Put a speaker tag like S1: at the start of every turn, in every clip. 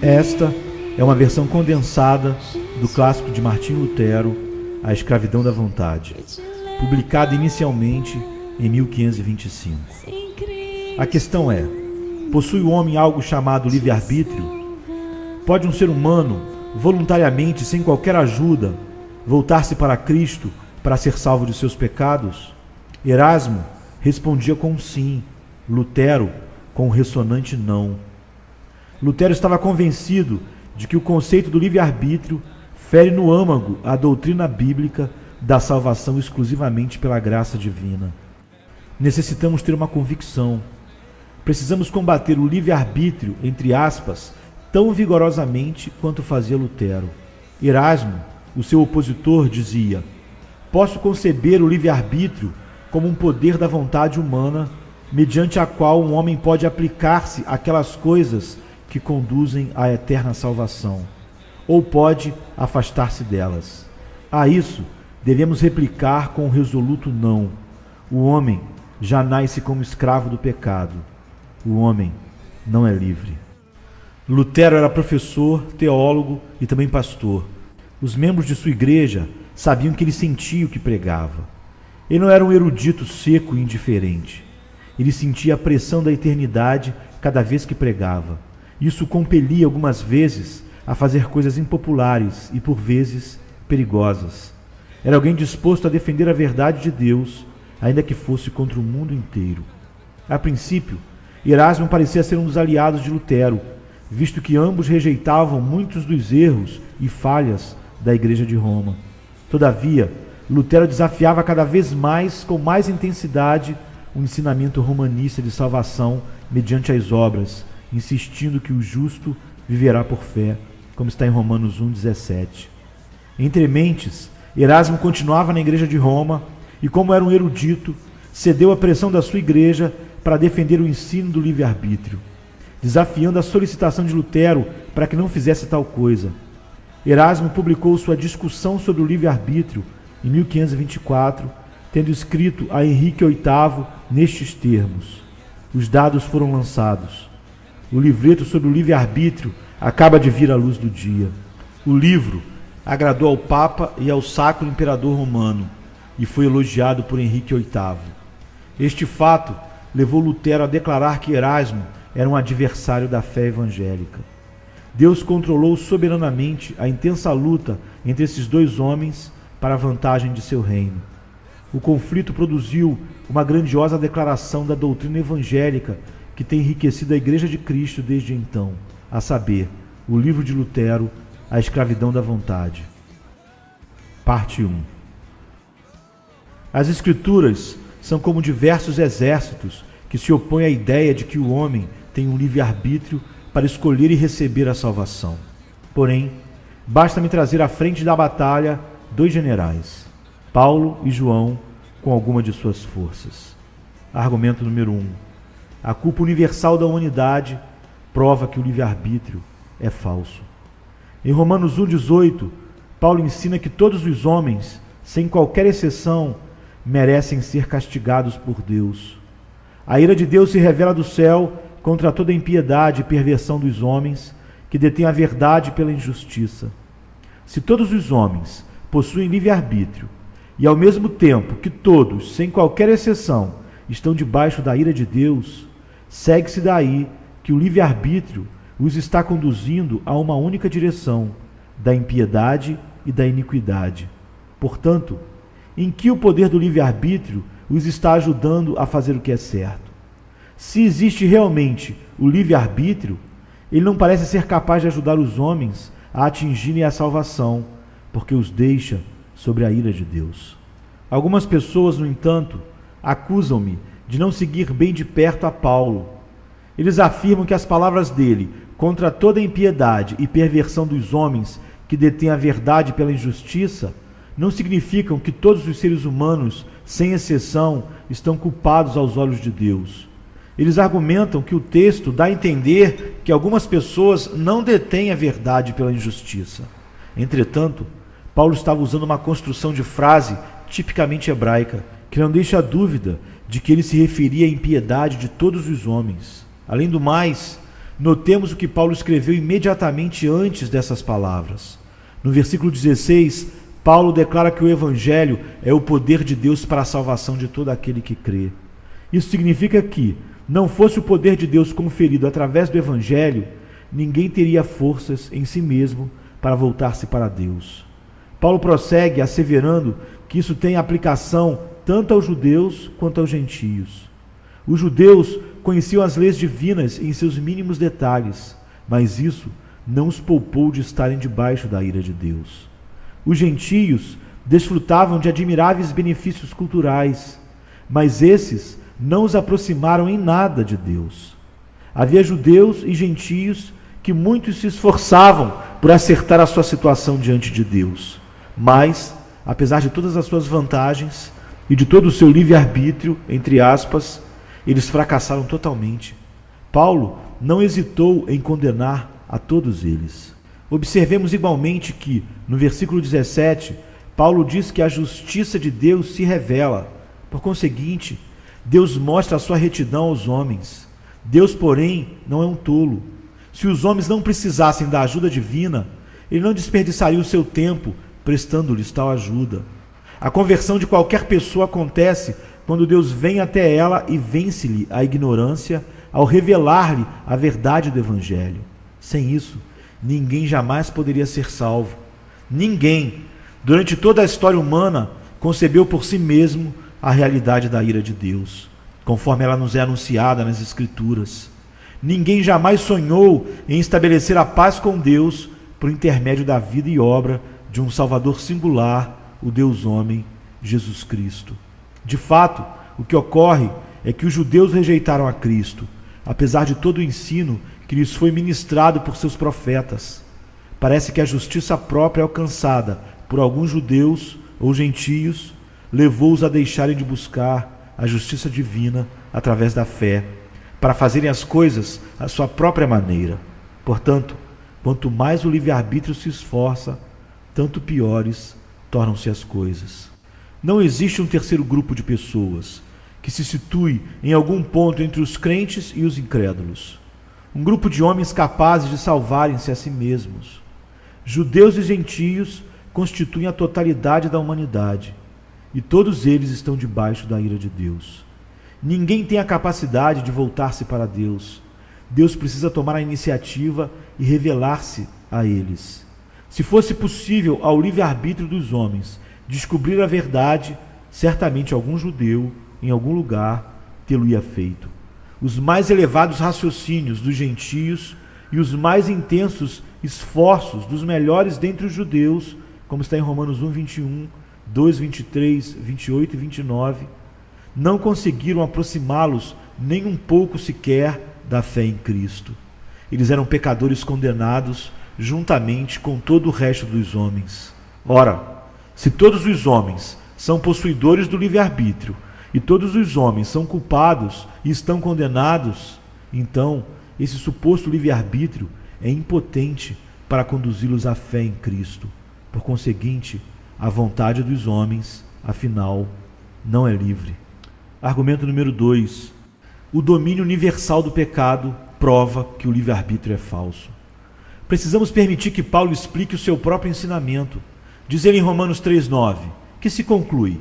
S1: Esta é uma versão condensada do clássico de Martinho Lutero, A Escravidão da Vontade, publicada inicialmente em 1525. A questão é: possui o homem algo chamado livre-arbítrio? Pode um ser humano, voluntariamente, sem qualquer ajuda, voltar-se para Cristo para ser salvo de seus pecados? Erasmo respondia com sim, Lutero com um ressonante não. Lutero estava convencido de que o conceito do livre-arbítrio fere no âmago a doutrina bíblica da salvação exclusivamente pela graça divina. Necessitamos ter uma convicção. Precisamos combater o livre-arbítrio, entre aspas, tão vigorosamente quanto fazia Lutero. Erasmo, o seu opositor, dizia: posso conceber o livre-arbítrio como um poder da vontade humana, mediante a qual um homem pode aplicar-se àquelas coisas que conduzem à eterna salvação, ou pode afastar-se delas. A isso devemos replicar com um resoluto não. O homem já nasce como escravo do pecado. O homem não é livre. Lutero era professor, teólogo e também pastor. Os membros de sua igreja sabiam que ele sentia o que pregava. Ele não era um erudito seco e indiferente. Ele sentia a pressão da eternidade cada vez que pregava. Isso o compelia algumas vezes a fazer coisas impopulares e, por vezes, perigosas. Era alguém disposto a defender a verdade de Deus, ainda que fosse contra o mundo inteiro. A princípio, Erasmo parecia ser um dos aliados de Lutero, visto que ambos rejeitavam muitos dos erros e falhas da Igreja de Roma. Todavia, Lutero desafiava cada vez mais, com mais intensidade, o ensinamento romanista de salvação mediante as obras, insistindo que o justo viverá por fé, como está em Romanos 1,17. Entre mentes, Erasmo continuava na Igreja de Roma e, como era um erudito, cedeu à pressão da sua igreja para defender o ensino do livre-arbítrio, desafiando a solicitação de Lutero para que não fizesse tal coisa. Erasmo publicou sua discussão sobre o livre-arbítrio em 1524, tendo escrito a Henrique VIII nestes termos: os dados foram lançados. O livreto sobre o livre-arbítrio acaba de vir à luz do dia. O livro agradou ao Papa e ao Sacro Imperador Romano e foi elogiado por Henrique VIII. Este fato levou Lutero a declarar que Erasmo era um adversário da fé evangélica. Deus controlou soberanamente a intensa luta entre esses dois homens para a vantagem de seu reino. O conflito produziu uma grandiosa declaração da doutrina evangélica que tem enriquecido a Igreja de Cristo desde então, a saber, o livro de Lutero, A Escravidão da Vontade. Parte 1. As Escrituras são como diversos exércitos que se opõem à ideia de que o homem tem um livre-arbítrio para escolher e receber a salvação. Porém, basta-me trazer à frente da batalha dois generais, Paulo e João, com alguma de suas forças. Argumento número 1. A culpa universal da humanidade prova que o livre-arbítrio é falso. Em Romanos 1,18, Paulo ensina que todos os homens, sem qualquer exceção, merecem ser castigados por Deus. A ira de Deus se revela do céu contra toda impiedade e perversão dos homens que detêm a verdade pela injustiça. Se todos os homens possuem livre-arbítrio e, ao mesmo tempo que todos, sem qualquer exceção, estão debaixo da ira de Deus, segue-se daí que o livre-arbítrio os está conduzindo a uma única direção, da impiedade e da iniquidade. Portanto, em que o poder do livre-arbítrio os está ajudando a fazer o que é certo? Se existe realmente o livre-arbítrio, ele não parece ser capaz de ajudar os homens a atingirem a salvação, porque os deixa sobre a ira de Deus. Algumas pessoas, no entanto, acusam-me de não seguir bem de perto a Paulo. Eles afirmam que as palavras dele contra toda impiedade e perversão dos homens que detêm a verdade pela injustiça não significam que todos os seres humanos, sem exceção, estão culpados aos olhos de Deus. Eles argumentam que o texto dá a entender que algumas pessoas não detêm a verdade pela injustiça. Entretanto, Paulo estava usando uma construção de frase tipicamente hebraica, que não deixa dúvida de que ele se referia à impiedade de todos os homens. Além do mais, notemos o que Paulo escreveu imediatamente antes dessas palavras. No versículo 16, Paulo declara que o Evangelho é o poder de Deus para a salvação de todo aquele que crê. Isso significa que, não fosse o poder de Deus conferido através do Evangelho, ninguém teria forças em si mesmo para voltar-se para Deus. Paulo prossegue asseverando que isso tem aplicação tanto aos judeus quanto aos gentios. Os judeus conheciam as leis divinas em seus mínimos detalhes, mas isso não os poupou de estarem debaixo da ira de Deus. Os gentios desfrutavam de admiráveis benefícios culturais, mas esses não os aproximaram em nada de Deus. Havia judeus e gentios que muitos se esforçavam por acertar a sua situação diante de Deus, mas, apesar de todas as suas vantagens e de todo o seu livre-arbítrio, entre aspas, eles fracassaram totalmente. Paulo não hesitou em condenar a todos eles. Observemos igualmente que, no versículo 17, Paulo diz que a justiça de Deus se revela. Por conseguinte, Deus mostra a sua retidão aos homens. Deus, porém, não é um tolo. Se os homens não precisassem da ajuda divina, ele não desperdiçaria o seu tempo prestando-lhes tal ajuda. A conversão de qualquer pessoa acontece quando Deus vem até ela e vence-lhe a ignorância ao revelar-lhe a verdade do Evangelho. Sem isso, ninguém jamais poderia ser salvo. Ninguém, durante toda a história humana, concebeu por si mesmo a realidade da ira de Deus, conforme ela nos é anunciada nas Escrituras. Ninguém jamais sonhou em estabelecer a paz com Deus por intermédio da vida e obra de um Salvador singular, o Deus-homem, Jesus Cristo. De fato, o que ocorre é que os judeus rejeitaram a Cristo, apesar de todo o ensino que lhes foi ministrado por seus profetas. Parece que a justiça própria alcançada por alguns judeus ou gentios levou-os a deixarem de buscar a justiça divina através da fé, para fazerem as coisas à sua própria maneira. Portanto, quanto mais o livre-arbítrio se esforça, tanto piores tornam-se as coisas. Não existe um terceiro grupo de pessoas que se situe em algum ponto entre os crentes e os incrédulos. Um grupo de homens capazes de salvarem-se a si mesmos. Judeus e gentios constituem a totalidade da humanidade, e todos eles estão debaixo da ira de Deus. Ninguém tem a capacidade de voltar-se para Deus. Deus precisa tomar a iniciativa e revelar-se a eles. Se fosse possível ao livre-arbítrio dos homens descobrir a verdade, certamente algum judeu, em algum lugar, tê-lo-ia feito. Os mais elevados raciocínios dos gentios e os mais intensos esforços dos melhores dentre os judeus, como está em Romanos 1, 21, 2, 23, 28 e 29, não conseguiram aproximá-los nem um pouco sequer da fé em Cristo. Eles eram pecadores condenados juntamente com todo o resto dos homens. Ora, se todos os homens são possuidores do livre-arbítrio e todos os homens são culpados e estão condenados, então esse suposto livre-arbítrio é impotente para conduzi-los à fé em Cristo. Por conseguinte, a vontade dos homens, afinal, não é livre. Argumento número 2. O domínio universal do pecado prova que o livre-arbítrio é falso. Precisamos permitir que Paulo explique o seu próprio ensinamento. Diz ele em Romanos 3,9, que se conclui: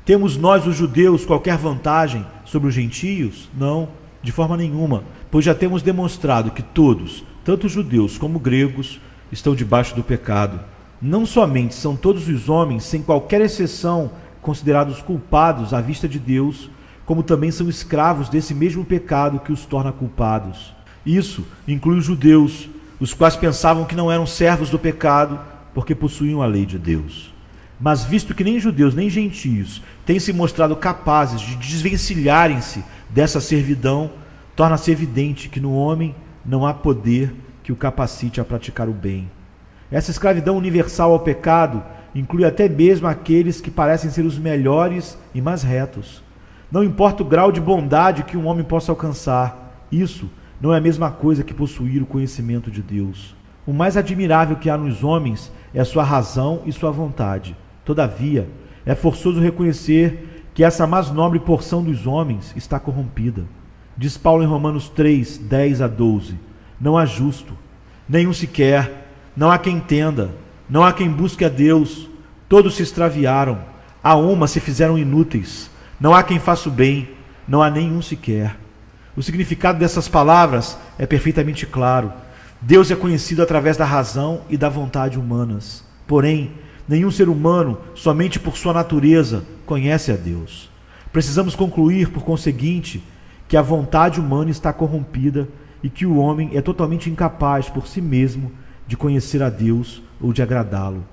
S1: temos nós, os judeus, qualquer vantagem sobre os gentios? Não, de forma nenhuma, pois já temos demonstrado que todos, tanto judeus como gregos, estão debaixo do pecado. Não somente são todos os homens, sem qualquer exceção, considerados culpados à vista de Deus, como também são escravos desse mesmo pecado que os torna culpados. Isso inclui os judeus, os quais pensavam que não eram servos do pecado, porque possuíam a lei de Deus. Mas visto que nem judeus nem gentios têm se mostrado capazes de desvencilharem-se dessa servidão, torna-se evidente que no homem não há poder que o capacite a praticar o bem. Essa escravidão universal ao pecado inclui até mesmo aqueles que parecem ser os melhores e mais retos. Não importa o grau de bondade que um homem possa alcançar, isso não é a mesma coisa que possuir o conhecimento de Deus. O mais admirável que há nos homens é a sua razão e sua vontade. Todavia, é forçoso reconhecer que essa mais nobre porção dos homens está corrompida. Diz Paulo em Romanos 3, 10 a 12, não há justo, nenhum sequer, não há quem entenda, não há quem busque a Deus, todos se extraviaram, a uma se fizeram inúteis, não há quem faça o bem, não há nenhum sequer. O significado dessas palavras é perfeitamente claro. Deus é conhecido através da razão e da vontade humanas. Porém, nenhum ser humano, somente por sua natureza, conhece a Deus. Precisamos concluir, por conseguinte, que a vontade humana está corrompida e que o homem é totalmente incapaz por si mesmo de conhecer a Deus ou de agradá-lo.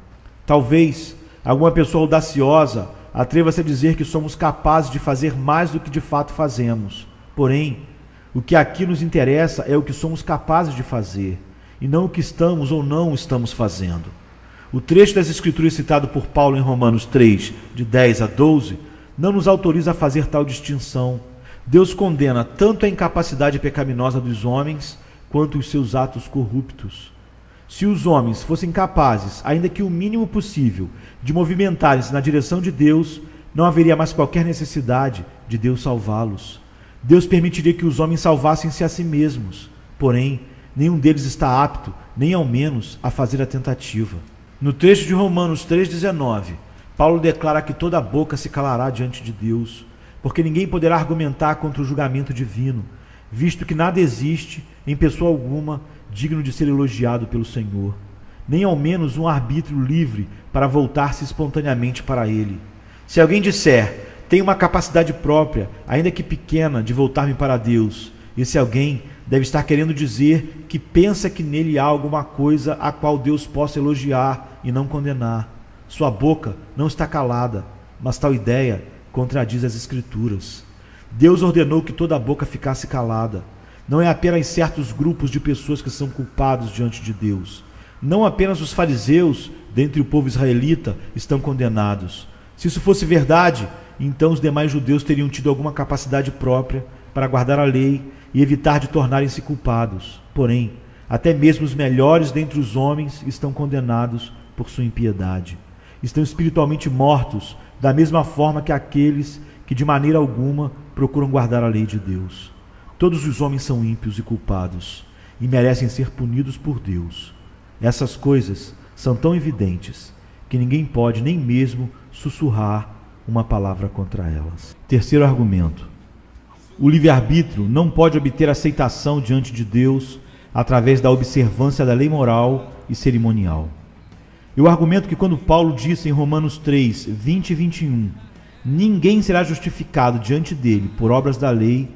S1: Talvez alguma pessoa audaciosa atreva-se a dizer que somos capazes de fazer mais do que de fato fazemos. Porém, o que aqui nos interessa é o que somos capazes de fazer, e não o que estamos ou não estamos fazendo. O trecho das Escrituras citado por Paulo em Romanos 3, de 10 a 12, não nos autoriza a fazer tal distinção. Deus condena tanto a incapacidade pecaminosa dos homens, quanto os seus atos corruptos. Se os homens fossem capazes, ainda que o mínimo possível, de movimentarem-se na direção de Deus, não haveria mais qualquer necessidade de Deus salvá-los. Deus permitiria que os homens salvassem-se a si mesmos, porém, nenhum deles está apto, nem ao menos, a fazer a tentativa. No trecho de Romanos 3,19, Paulo declara que toda boca se calará diante de Deus, porque ninguém poderá argumentar contra o julgamento divino, visto que nada existe, em pessoa alguma, digno de ser elogiado pelo Senhor, nem ao menos um arbítrio livre para voltar-se espontaneamente para Ele. Se alguém disser, tenho uma capacidade própria, ainda que pequena, de voltar-me para Deus, esse alguém deve estar querendo dizer que pensa que nele há alguma coisa a qual Deus possa elogiar e não condenar. Sua boca não está calada, mas tal ideia contradiz as Escrituras. Deus ordenou que toda a boca ficasse calada. Não é apenas certos grupos de pessoas que são culpados diante de Deus. Não apenas os fariseus, dentre o povo israelita, estão condenados. Se isso fosse verdade, então os demais judeus teriam tido alguma capacidade própria para guardar a lei e evitar de tornarem-se culpados. Porém, até mesmo os melhores dentre os homens estão condenados por sua impiedade. Estão espiritualmente mortos, da mesma forma que aqueles que de maneira alguma procuram guardar a lei de Deus. Todos os homens são ímpios e culpados e merecem ser punidos por Deus. Essas coisas são tão evidentes que ninguém pode nem mesmo sussurrar uma palavra contra elas. Terceiro argumento. O livre-arbítrio não pode obter aceitação diante de Deus através da observância da lei moral e cerimonial. Eu argumento que quando Paulo disse em Romanos 3, 20 e 21, ninguém será justificado diante dele por obras da lei,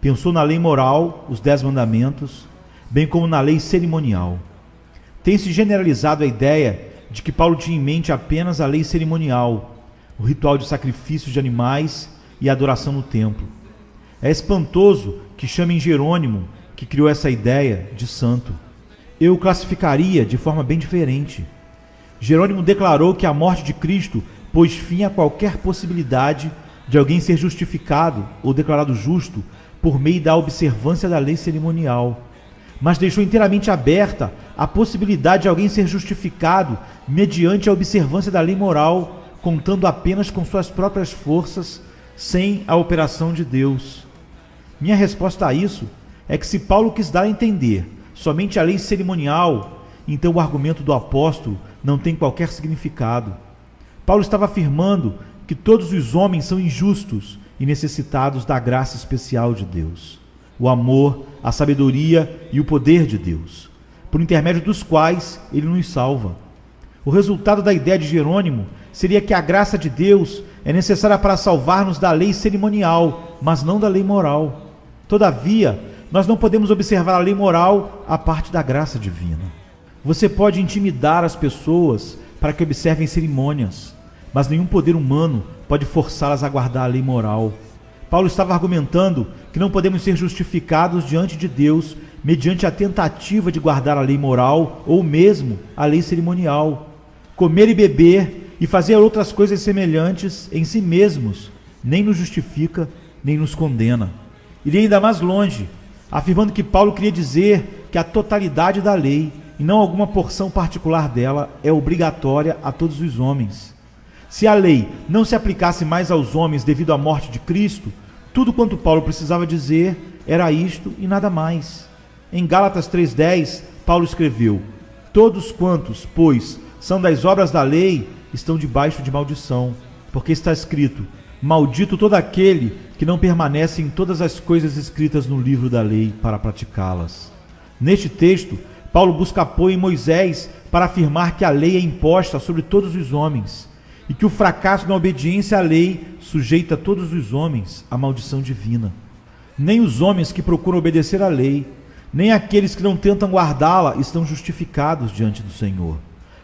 S1: pensou na lei moral, os 10 mandamentos, bem como na lei cerimonial. Tem-se generalizado a ideia de que Paulo tinha em mente apenas a lei cerimonial, o ritual de sacrifícios de animais e a adoração no templo. É espantoso que chamem Jerônimo, que criou essa ideia, de santo. Eu o classificaria de forma bem diferente. Jerônimo declarou que a morte de Cristo pôs fim a qualquer possibilidade de alguém ser justificado ou declarado justo por meio da observância da lei cerimonial, mas deixou inteiramente aberta a possibilidade de alguém ser justificado mediante a observância da lei moral, contando apenas com suas próprias forças, sem a operação de Deus. Minha resposta a isso é que se Paulo quis dar a entender somente a lei cerimonial, então o argumento do apóstolo não tem qualquer significado. Paulo estava afirmando que todos os homens são injustos e necessitados da graça especial de Deus, o amor, a sabedoria e o poder de Deus, por intermédio dos quais Ele nos salva. O resultado da ideia de Jerônimo seria que a graça de Deus é necessária para salvar-nos da lei cerimonial, mas não da lei moral. Todavia, nós não podemos observar a lei moral à parte da graça divina. Você pode intimidar as pessoas para que observem cerimônias, mas nenhum poder humano pode forçá-las a guardar a lei moral. Paulo estava argumentando que não podemos ser justificados diante de Deus mediante a tentativa de guardar a lei moral ou mesmo a lei cerimonial. Comer e beber e fazer outras coisas semelhantes em si mesmos nem nos justifica, nem nos condena. Iria ainda mais longe, afirmando que Paulo queria dizer que a totalidade da lei, e não alguma porção particular dela, é obrigatória a todos os homens. Se a lei não se aplicasse mais aos homens devido à morte de Cristo, tudo quanto Paulo precisava dizer era isto e nada mais. Em Gálatas 3,10, Paulo escreveu: todos quantos, pois, são das obras da lei, estão debaixo de maldição, porque está escrito: maldito todo aquele que não permanece em todas as coisas escritas no livro da lei para praticá-las. Neste texto, Paulo busca apoio em Moisés para afirmar que a lei é imposta sobre todos os homens e que o fracasso na obediência à lei sujeita todos os homens à maldição divina. Nem os homens que procuram obedecer à lei, nem aqueles que não tentam guardá-la estão justificados diante do Senhor,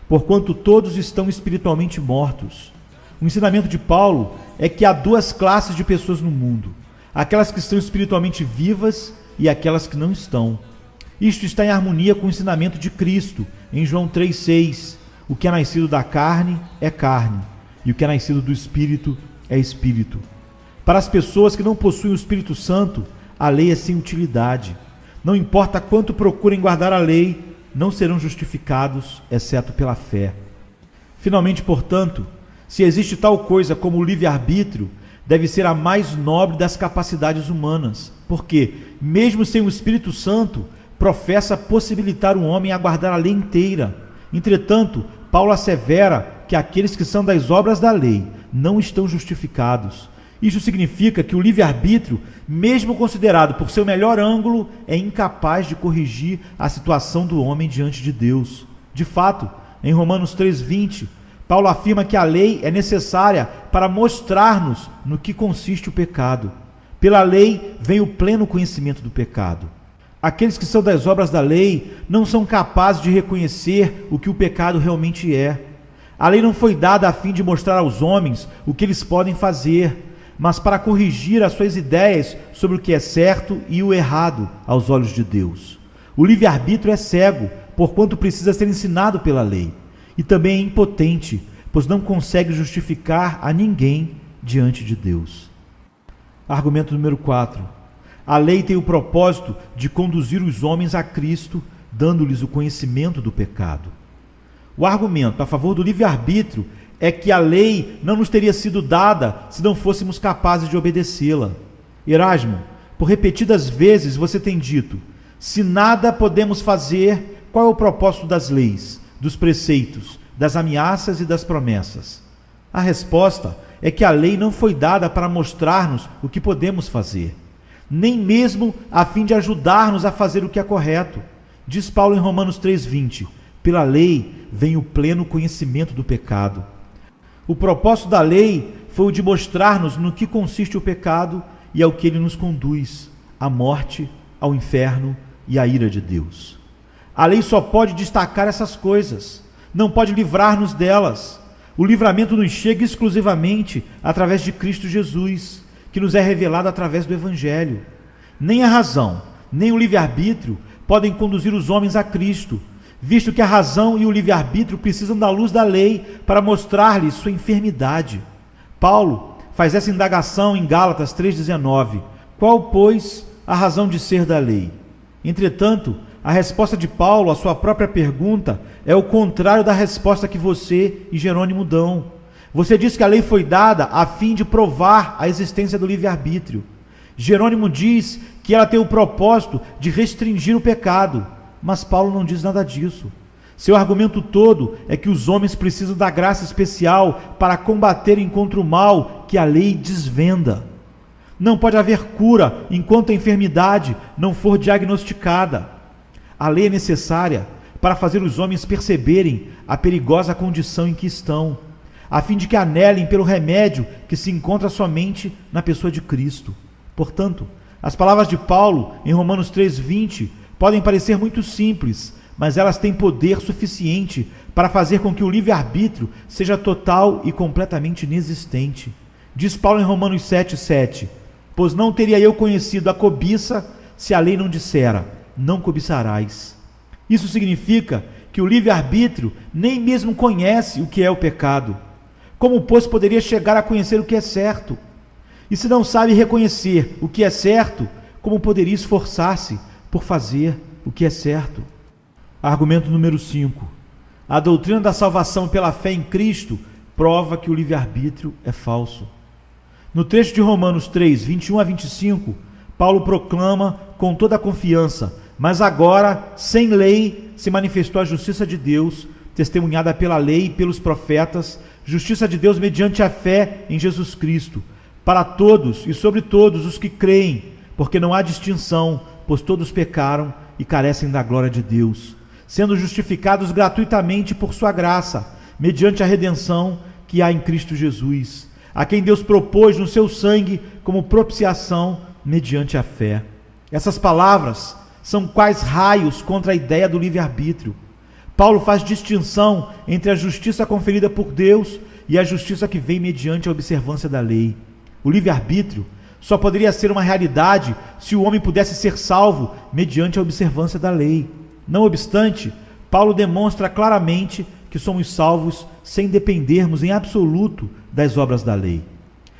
S1: porquanto todos estão espiritualmente mortos. O ensinamento de Paulo é que há duas classes de pessoas no mundo: aquelas que estão espiritualmente vivas e aquelas que não estão. Isto está em harmonia com o ensinamento de Cristo, em João 3,6. O que é nascido da carne é carne, e o que é nascido do Espírito é Espírito. Para as pessoas que não possuem o Espírito Santo, a lei é sem utilidade. Não importa quanto procurem guardar a lei, não serão justificados, exceto pela fé. Finalmente, portanto, se existe tal coisa como o livre-arbítrio, deve ser a mais nobre das capacidades humanas, porque, mesmo sem o Espírito Santo, professa possibilitar o homem a guardar a lei inteira. Entretanto, Paulo assevera que aqueles que são das obras da lei não estão justificados. Isso significa que o livre-arbítrio, mesmo considerado por seu melhor ângulo, é incapaz de corrigir a situação do homem diante de Deus. De fato, em Romanos 3,20, Paulo afirma que a lei é necessária para mostrar-nos no que consiste o pecado. Pela lei vem o pleno conhecimento do pecado. Aqueles que são das obras da lei não são capazes de reconhecer o que o pecado realmente é. A lei não foi dada a fim de mostrar aos homens o que eles podem fazer, mas para corrigir as suas ideias sobre o que é certo e o errado aos olhos de Deus. O livre-arbítrio é cego, porquanto precisa ser ensinado pela lei, e também é impotente, pois não consegue justificar a ninguém diante de Deus. Argumento número 4. A lei tem o propósito de conduzir os homens a Cristo, dando-lhes o conhecimento do pecado. O argumento a favor do livre-arbítrio é que a lei não nos teria sido dada se não fôssemos capazes de obedecê-la. Erasmo, por repetidas vezes você tem dito: se nada podemos fazer, qual é o propósito das leis, dos preceitos, das ameaças e das promessas? A resposta é que a lei não foi dada para mostrar-nos o que podemos fazer, nem mesmo a fim de ajudar-nos a fazer o que é correto. Diz Paulo em Romanos 3,20: pela lei vem o pleno conhecimento do pecado. O propósito da lei foi o de mostrar-nos no que consiste o pecado e ao que ele nos conduz: à morte, ao inferno e à ira de Deus. A lei só pode destacar essas coisas, não pode livrar-nos delas. O livramento nos chega exclusivamente através de Cristo Jesus, que nos é revelado através do Evangelho. Nem a razão, nem o livre-arbítrio podem conduzir os homens a Cristo, visto que a razão e o livre-arbítrio precisam da luz da lei para mostrar-lhes sua enfermidade. Paulo faz essa indagação em Gálatas 3,19. Qual, pois, a razão de ser da lei? Entretanto, a resposta de Paulo à sua própria pergunta é o contrário da resposta que você e Jerônimo dão. Você diz que a lei foi dada a fim de provar a existência do livre-arbítrio. Jerônimo diz que ela tem o propósito de restringir o pecado, mas Paulo não diz nada disso. Seu argumento todo é que os homens precisam da graça especial para combaterem contra o mal que a lei desvenda. Não pode haver cura enquanto a enfermidade não for diagnosticada. A lei é necessária para fazer os homens perceberem a perigosa condição em que estão, a fim de que anelem pelo remédio que se encontra somente na pessoa de Cristo. Portanto, as palavras de Paulo em Romanos 3,20 podem parecer muito simples, mas elas têm poder suficiente para fazer com que o livre-arbítrio seja total e completamente inexistente. Diz Paulo em Romanos 7,7: pois não teria eu conhecido a cobiça se a lei não dissera: não cobiçarás. Isso significa que o livre-arbítrio nem mesmo conhece o que é o pecado. Como, pois, poderia chegar a conhecer o que é certo? E se não sabe reconhecer o que é certo, como poderia esforçar-se por fazer o que é certo? Argumento número 5. A doutrina da salvação pela fé em Cristo prova que o livre-arbítrio é falso. No trecho de Romanos 3, 21 a 25, Paulo proclama com toda a confiança: Mas agora, sem lei, se manifestou a justiça de Deus, testemunhada pela lei e pelos profetas, justiça de Deus mediante a fé em Jesus Cristo, para todos e sobre todos os que creem, porque não há distinção, pois todos pecaram e carecem da glória de Deus, sendo justificados gratuitamente por sua graça, mediante a redenção que há em Cristo Jesus, a quem Deus propôs no seu sangue como propiciação mediante a fé. Essas palavras são quais raios contra a ideia do livre-arbítrio. Paulo faz distinção entre a justiça conferida por Deus e a justiça que vem mediante a observância da lei. O livre-arbítrio só poderia ser uma realidade se o homem pudesse ser salvo mediante a observância da lei. Não obstante, Paulo demonstra claramente que somos salvos sem dependermos em absoluto das obras da lei.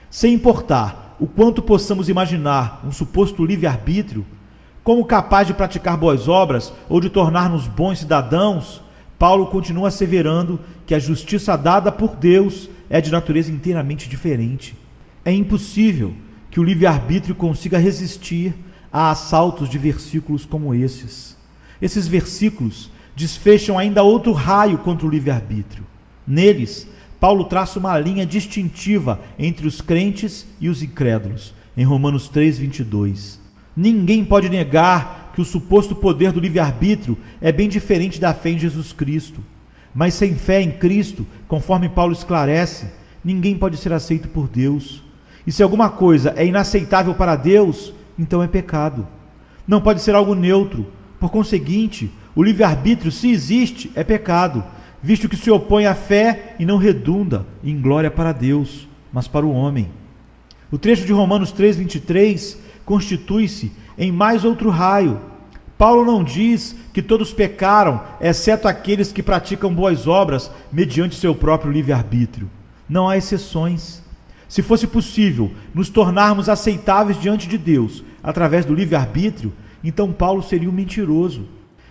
S1: Sem importar o quanto possamos imaginar um suposto livre-arbítrio, como capaz de praticar boas obras ou de tornar-nos bons cidadãos, Paulo continua asseverando que a justiça dada por Deus é de natureza inteiramente diferente. É impossível que o livre-arbítrio consiga resistir a assaltos de versículos como esses. Esses versículos desfecham ainda outro raio contra o livre-arbítrio. Neles, Paulo traça uma linha distintiva entre os crentes e os incrédulos, em Romanos 3:22. Ninguém pode negar que o suposto poder do livre-arbítrio é bem diferente da fé em Jesus Cristo. Mas sem fé em Cristo, conforme Paulo esclarece, ninguém pode ser aceito por Deus. E se alguma coisa é inaceitável para Deus, então é pecado. Não pode ser algo neutro. Por conseguinte, o livre-arbítrio, se existe, é pecado, visto que se opõe à fé e não redunda em glória para Deus, mas para o homem. O trecho de Romanos 3:23 constitui-se em mais outro raio. Paulo não diz que todos pecaram, exceto aqueles que praticam boas obras mediante seu próprio livre-arbítrio. Não há exceções. Se fosse possível nos tornarmos aceitáveis diante de Deus através do livre-arbítrio, então Paulo seria um mentiroso.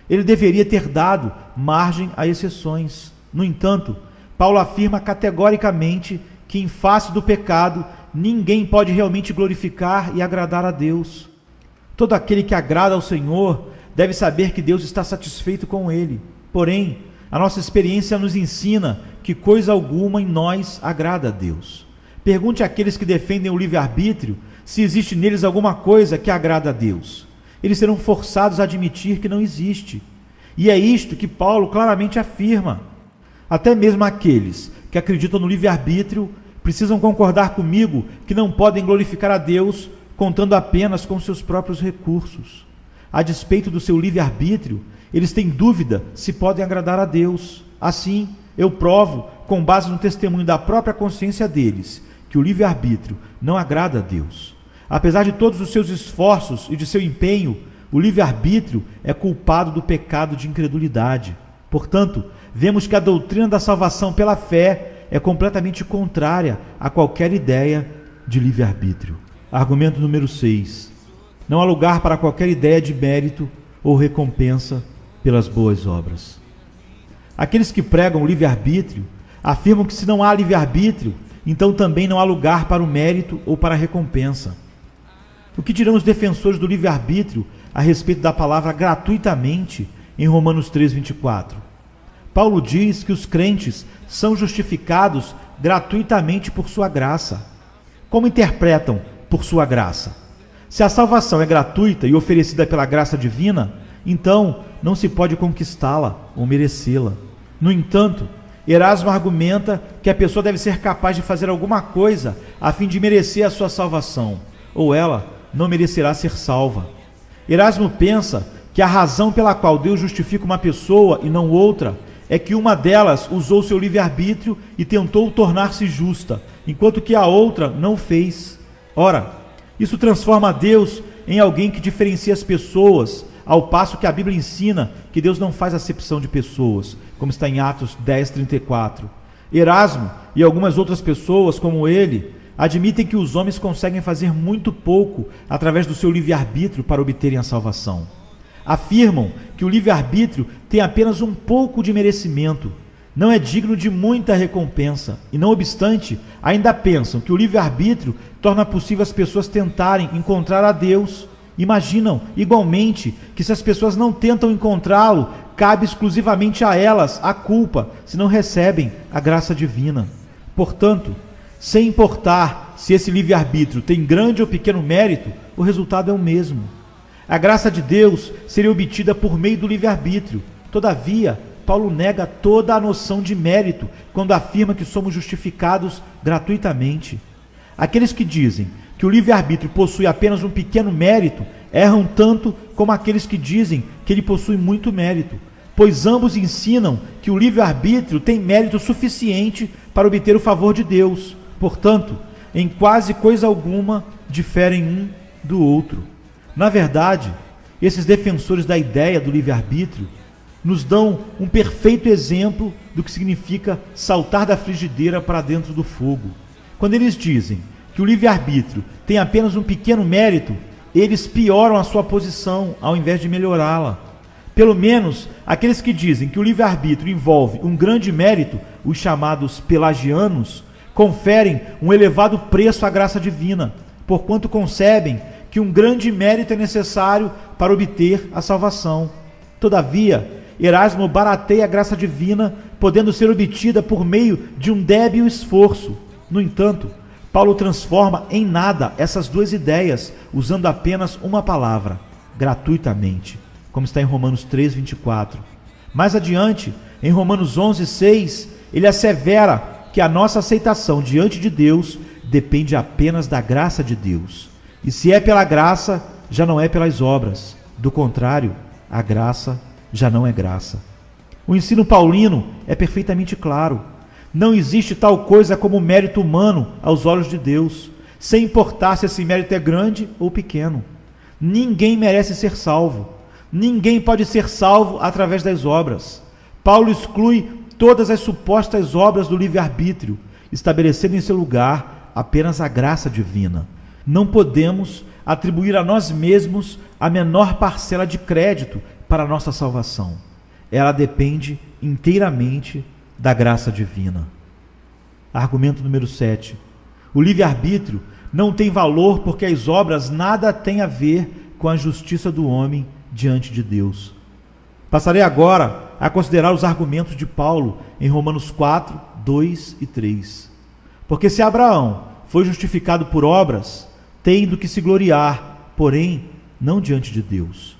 S1: Ele deveria ter dado margem a exceções. No entanto, Paulo afirma categoricamente que, em face do pecado, ninguém pode realmente glorificar e agradar a Deus. Todo aquele que agrada ao Senhor deve saber que Deus está satisfeito com ele. Porém, a nossa experiência nos ensina que coisa alguma em nós agrada a Deus. Pergunte àqueles que defendem o livre-arbítrio se existe neles alguma coisa que agrada a Deus. Eles serão forçados a admitir que não existe. E é isto que Paulo claramente afirma. Até mesmo aqueles que acreditam no livre-arbítrio precisam concordar comigo que não podem glorificar a Deus contando apenas com seus próprios recursos. A despeito do seu livre-arbítrio, eles têm dúvida se podem agradar a Deus. Assim, eu provo, com base no testemunho da própria consciência deles, que o livre-arbítrio não agrada a Deus. Apesar de todos os seus esforços e de seu empenho, o livre-arbítrio é culpado do pecado de incredulidade. Portanto, vemos que a doutrina da salvação pela fé é completamente contrária a qualquer ideia de livre-arbítrio. Argumento número 6. Não há lugar para qualquer ideia de mérito ou recompensa pelas boas obras. Aqueles que pregam o livre-arbítrio afirmam que se não há livre-arbítrio, então também não há lugar para o mérito ou para a recompensa. O que dirão os defensores do livre-arbítrio a respeito da palavra gratuitamente em Romanos 3:24? Paulo diz que os crentes são justificados gratuitamente por sua graça. Como interpretam por sua graça? Se a salvação é gratuita e oferecida pela graça divina, então não se pode conquistá-la ou merecê-la. No entanto, Erasmo argumenta que a pessoa deve ser capaz de fazer alguma coisa a fim de merecer a sua salvação, ou ela não merecerá ser salva. Erasmo pensa que a razão pela qual Deus justifica uma pessoa e não outra é que uma delas usou seu livre-arbítrio e tentou tornar-se justa, enquanto que a outra não o fez. Ora, isso transforma Deus em alguém que diferencia as pessoas, ao passo que a Bíblia ensina que Deus não faz acepção de pessoas, como está em Atos 10:34. Erasmo e algumas outras pessoas, como ele, admitem que os homens conseguem fazer muito pouco através do seu livre-arbítrio para obterem a salvação. Afirmam que o livre-arbítrio tem apenas um pouco de merecimento, não é digno de muita recompensa, e não obstante, ainda pensam que o livre-arbítrio torna possível as pessoas tentarem encontrar a Deus Imaginam, igualmente, que se as pessoas não tentam encontrá-lo, cabe exclusivamente a elas a culpa, se não recebem a graça divina. Portanto, sem importar se esse livre-arbítrio tem grande ou pequeno mérito, o resultado é o mesmo. A graça de Deus seria obtida por meio do livre-arbítrio. Todavia, Paulo nega toda a noção de mérito quando afirma que somos justificados gratuitamente. Aqueles que dizem que o livre-arbítrio possui apenas um pequeno mérito erram tanto como aqueles que dizem que ele possui muito mérito, pois ambos ensinam que o livre-arbítrio tem mérito suficiente para obter o favor de Deus. Portanto, em quase coisa alguma diferem um do outro. Na verdade, esses defensores da ideia do livre-arbítrio nos dão um perfeito exemplo do que significa saltar da frigideira para dentro do fogo. Quando eles dizem que o livre-arbítrio tem apenas um pequeno mérito, eles pioram a sua posição ao invés de melhorá-la. Pelo menos aqueles que dizem que o livre-arbítrio envolve um grande mérito, os chamados pelagianos, conferem um elevado preço à graça divina, porquanto concebem que um grande mérito é necessário para obter a salvação. Todavia, Erasmo barateia a graça divina, podendo ser obtida por meio de um débil esforço. No entanto, Paulo transforma em nada essas duas ideias, usando apenas uma palavra: gratuitamente, como está em Romanos 3:24. Mais adiante, em Romanos 11:6, ele assevera que a nossa aceitação diante de Deus depende apenas da graça de Deus. E se é pela graça, já não é pelas obras. Do contrário, a graça já não é graça. O ensino paulino é perfeitamente claro. Não existe tal coisa como mérito humano aos olhos de Deus, sem importar se esse mérito é grande ou pequeno. Ninguém merece ser salvo. Ninguém pode ser salvo através das obras. Paulo exclui todas as supostas obras do livre-arbítrio, estabelecendo em seu lugar apenas a graça divina. Não podemos atribuir a nós mesmos a menor parcela de crédito para a nossa salvação. Ela depende inteiramente da graça divina. Argumento número 7. O livre-arbítrio não tem valor porque as obras nada têm a ver com a justiça do homem diante de Deus. Passarei agora a considerar os argumentos de Paulo em Romanos 4, 2 e 3. Porque se Abraão foi justificado por obras, tem do que se gloriar, porém, não diante de Deus.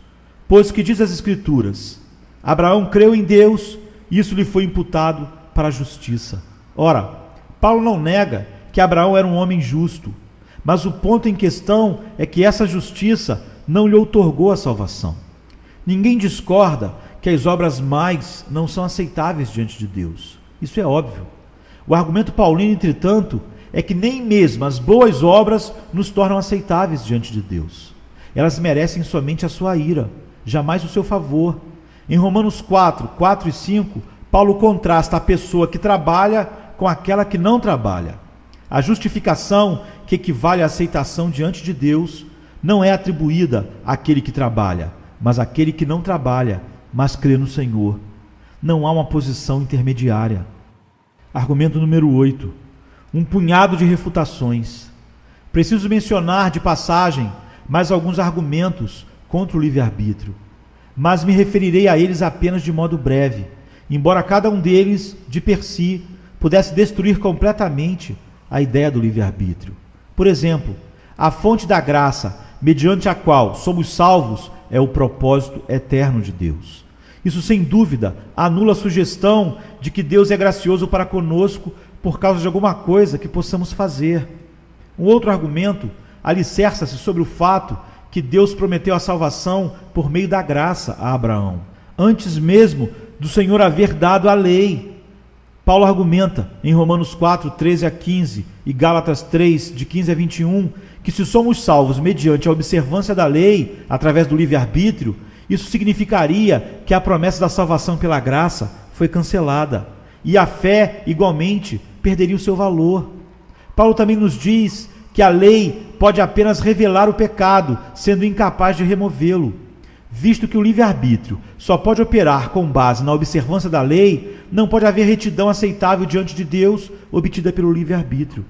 S1: Pois que diz as Escrituras: Abraão creu em Deus, e isso lhe foi imputado para a justiça. Ora, Paulo não nega que Abraão era um homem justo, mas o ponto em questão é que essa justiça não lhe outorgou a salvação. Ninguém discorda que as obras mais não são aceitáveis diante de Deus. Isso é óbvio. O argumento paulino, entretanto, é que nem mesmo as boas obras nos tornam aceitáveis diante de Deus. Elas merecem somente a sua ira, jamais o seu favor. Em Romanos 4, 4 e 5, Paulo contrasta a pessoa que trabalha com aquela que não trabalha. A justificação, que equivale à aceitação diante de Deus, não é atribuída àquele que trabalha, mas àquele que não trabalha, mas crê no Senhor. Não há uma posição intermediária. Argumento número 8. Um punhado de refutações. Preciso mencionar de passagem mais alguns argumentos contra o livre-arbítrio, mas me referirei a eles apenas de modo breve, embora cada um deles, de per si, pudesse destruir completamente a ideia do livre-arbítrio. Por exemplo, a fonte da graça, mediante a qual somos salvos, é o propósito eterno de Deus. Isso, sem dúvida, anula a sugestão de que Deus é gracioso para conosco por causa de alguma coisa que possamos fazer. Um outro argumento alicerça-se sobre o fato que Deus prometeu a salvação por meio da graça a Abraão, antes mesmo do Senhor haver dado a lei. Paulo argumenta em Romanos 4, 13 a 15 e Gálatas 3, de 15 a 21, que se somos salvos mediante a observância da lei, através do livre-arbítrio, isso significaria que a promessa da salvação pela graça foi cancelada, e a fé, igualmente, perderia o seu valor. Paulo também nos diz que a lei pode apenas revelar o pecado, sendo incapaz de removê-lo. Visto que o livre-arbítrio só pode operar com base na observância da lei, não pode haver retidão aceitável diante de Deus obtida pelo livre-arbítrio.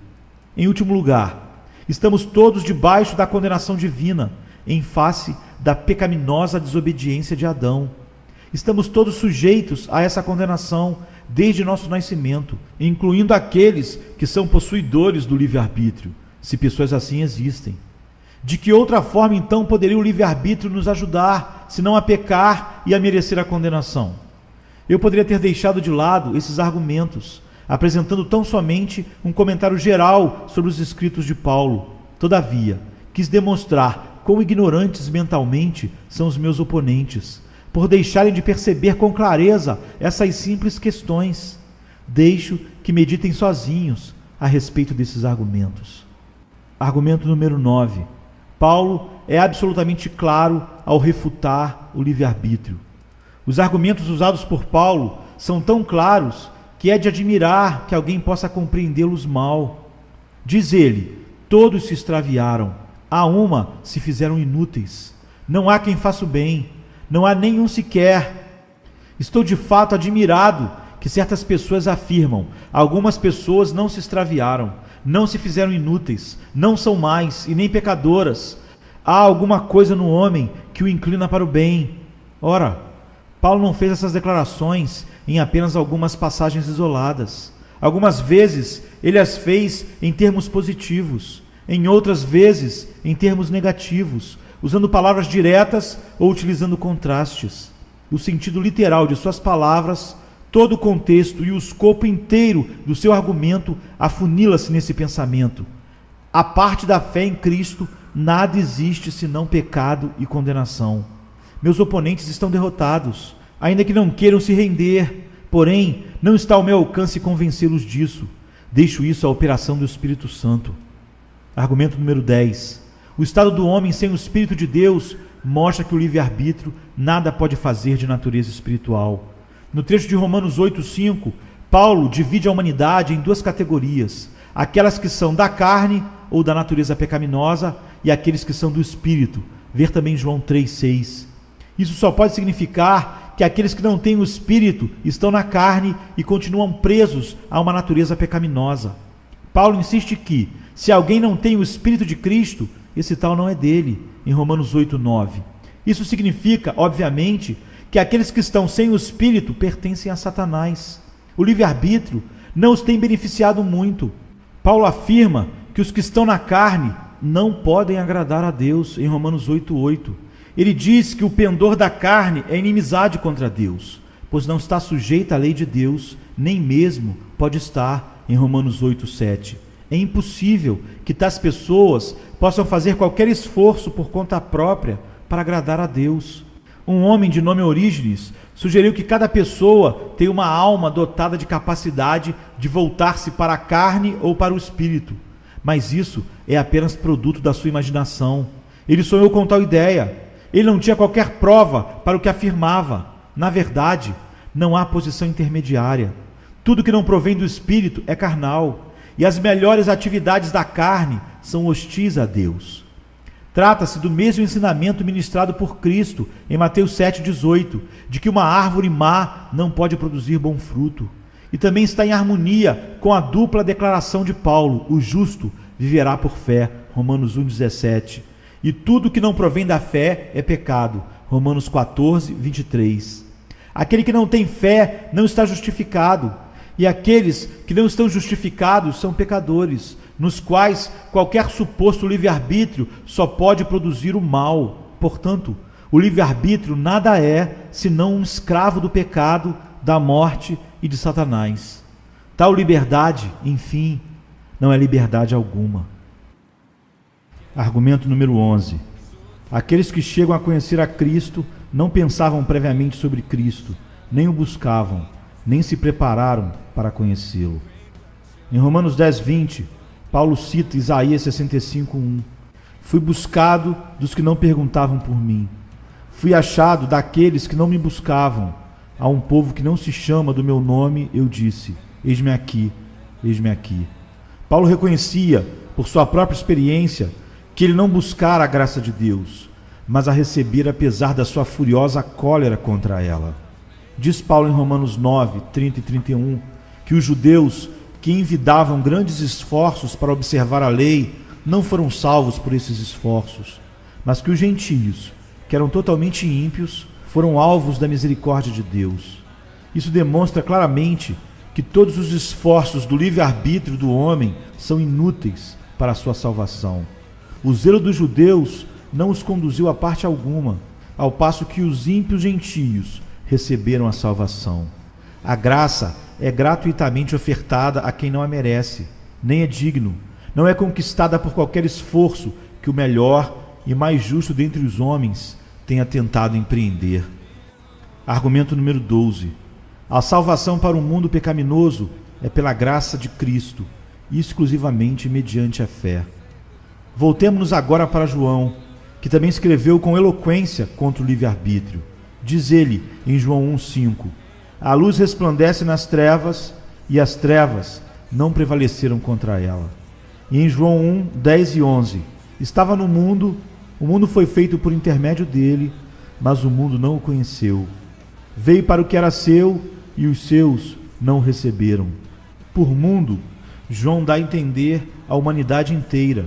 S1: Em último lugar, estamos todos debaixo da condenação divina, em face da pecaminosa desobediência de Adão. Estamos todos sujeitos a essa condenação desde nosso nascimento, incluindo aqueles que são possuidores do livre-arbítrio, se pessoas assim existem. De que outra forma, então, poderia o livre-arbítrio nos ajudar, se não a pecar e a merecer a condenação? Eu poderia ter deixado de lado esses argumentos, apresentando tão somente um comentário geral sobre os escritos de Paulo. Todavia, quis demonstrar quão ignorantes mentalmente são os meus oponentes, por deixarem de perceber com clareza essas simples questões. Deixo que meditem sozinhos a respeito desses argumentos. Argumento número 9. Paulo é absolutamente claro ao refutar o livre-arbítrio. Os argumentos usados por Paulo são tão claros que é de admirar que alguém possa compreendê-los mal. Diz ele: todos se extraviaram, a uma se fizeram inúteis. Não há quem faça o bem, não há nenhum sequer. Estou de fato admirado que certas pessoas afirmam: algumas pessoas não se extraviaram, não se fizeram inúteis, não são mais e nem pecadoras. Há alguma coisa no homem que o inclina para o bem. Ora, Paulo não fez essas declarações em apenas algumas passagens isoladas. Algumas vezes ele as fez em termos positivos, em outras vezes em termos negativos, usando palavras diretas ou utilizando contrastes. O sentido literal de suas palavras, todo o contexto e o escopo inteiro do seu argumento afunila-se nesse pensamento. A parte da fé em Cristo, nada existe senão pecado e condenação. Meus oponentes estão derrotados, ainda que não queiram se render, porém, não está ao meu alcance convencê-los disso. Deixo isso à operação do Espírito Santo. Argumento número 10. O estado do homem sem o Espírito de Deus mostra que o livre-arbítrio nada pode fazer de natureza espiritual. No trecho de Romanos 8:5, Paulo divide a humanidade em duas categorias: aquelas que são da carne ou da natureza pecaminosa e aqueles que são do Espírito. Ver também João 3:6. Isso só pode significar que aqueles que não têm o Espírito estão na carne e continuam presos a uma natureza pecaminosa. Paulo insiste que, se alguém não tem o Espírito de Cristo, esse tal não é dele, em Romanos 8:9. Isso significa, obviamente, que aqueles que estão sem o Espírito pertencem a Satanás. O livre-arbítrio não os tem beneficiado muito. Paulo afirma que os que estão na carne não podem agradar a Deus, em Romanos 8:8. Ele diz que o pendor da carne é inimizade contra Deus, pois não está sujeita à lei de Deus, nem mesmo pode estar, em Romanos 8:7. É impossível que tais pessoas possam fazer qualquer esforço por conta própria para agradar a Deus. Um homem de nome Orígenes sugeriu que cada pessoa tem uma alma dotada de capacidade de voltar-se para a carne ou para o espírito, mas isso é apenas produto da sua imaginação. Ele sonhou com tal ideia. Ele não tinha qualquer prova para o que afirmava. Na verdade, não há posição intermediária. Tudo que não provém do Espírito é carnal, e as melhores atividades da carne são hostis a Deus. Trata-se do mesmo ensinamento ministrado por Cristo em Mateus 7,18, de que uma árvore má não pode produzir bom fruto. E também está em harmonia com a dupla declaração de Paulo: o justo viverá por fé, Romanos 1,17. E tudo que não provém da fé é pecado, Romanos 14:23. Aquele que não tem fé não está justificado, e aqueles que não estão justificados são pecadores, nos quais qualquer suposto livre-arbítrio só pode produzir o mal. Portanto, o livre-arbítrio nada é senão um escravo do pecado, da morte e de Satanás. Tal liberdade, enfim, não é liberdade alguma. Argumento número 11. Aqueles que chegam a conhecer a Cristo não pensavam previamente sobre Cristo, nem o buscavam, nem se prepararam para conhecê-lo. Em Romanos 10:20, Paulo cita Isaías 65:1. Fui buscado dos que não perguntavam por mim. Fui achado daqueles que não me buscavam. A um povo que não se chama do meu nome, eu disse: eis-me aqui, eis-me aqui. Paulo reconhecia, por sua própria experiência, que ele não buscara a graça de Deus, mas a receber apesar da sua furiosa cólera contra ela. Diz Paulo em Romanos 9:30 e 31, que os judeus que envidavam grandes esforços para observar a lei não foram salvos por esses esforços. mas que os gentios, que eram totalmente ímpios, foram alvos da misericórdia de Deus. Isso demonstra claramente que todos os esforços do livre-arbítrio do homem são inúteis para a sua salvação. O zelo dos judeus não os conduziu a parte alguma, ao passo que os ímpios gentios receberam a salvação. A graça é gratuitamente ofertada a quem não a merece, nem é digno, não é conquistada por qualquer esforço que o melhor e mais justo dentre os homens tenha tentado empreender. Argumento número 12. A salvação para o mundo pecaminoso é pela graça de Cristo, exclusivamente mediante a fé. Voltemos-nos agora para João, que também escreveu com eloquência contra o livre-arbítrio. Diz ele, em João 1,5: a luz resplandece nas trevas, e as trevas não prevaleceram contra ela. E em João 1, 10 e 11: estava no mundo, o mundo foi feito por intermédio dele, mas o mundo não o conheceu. Veio para o que era seu, e os seus não o receberam. Por mundo, João dá a entender a humanidade inteira,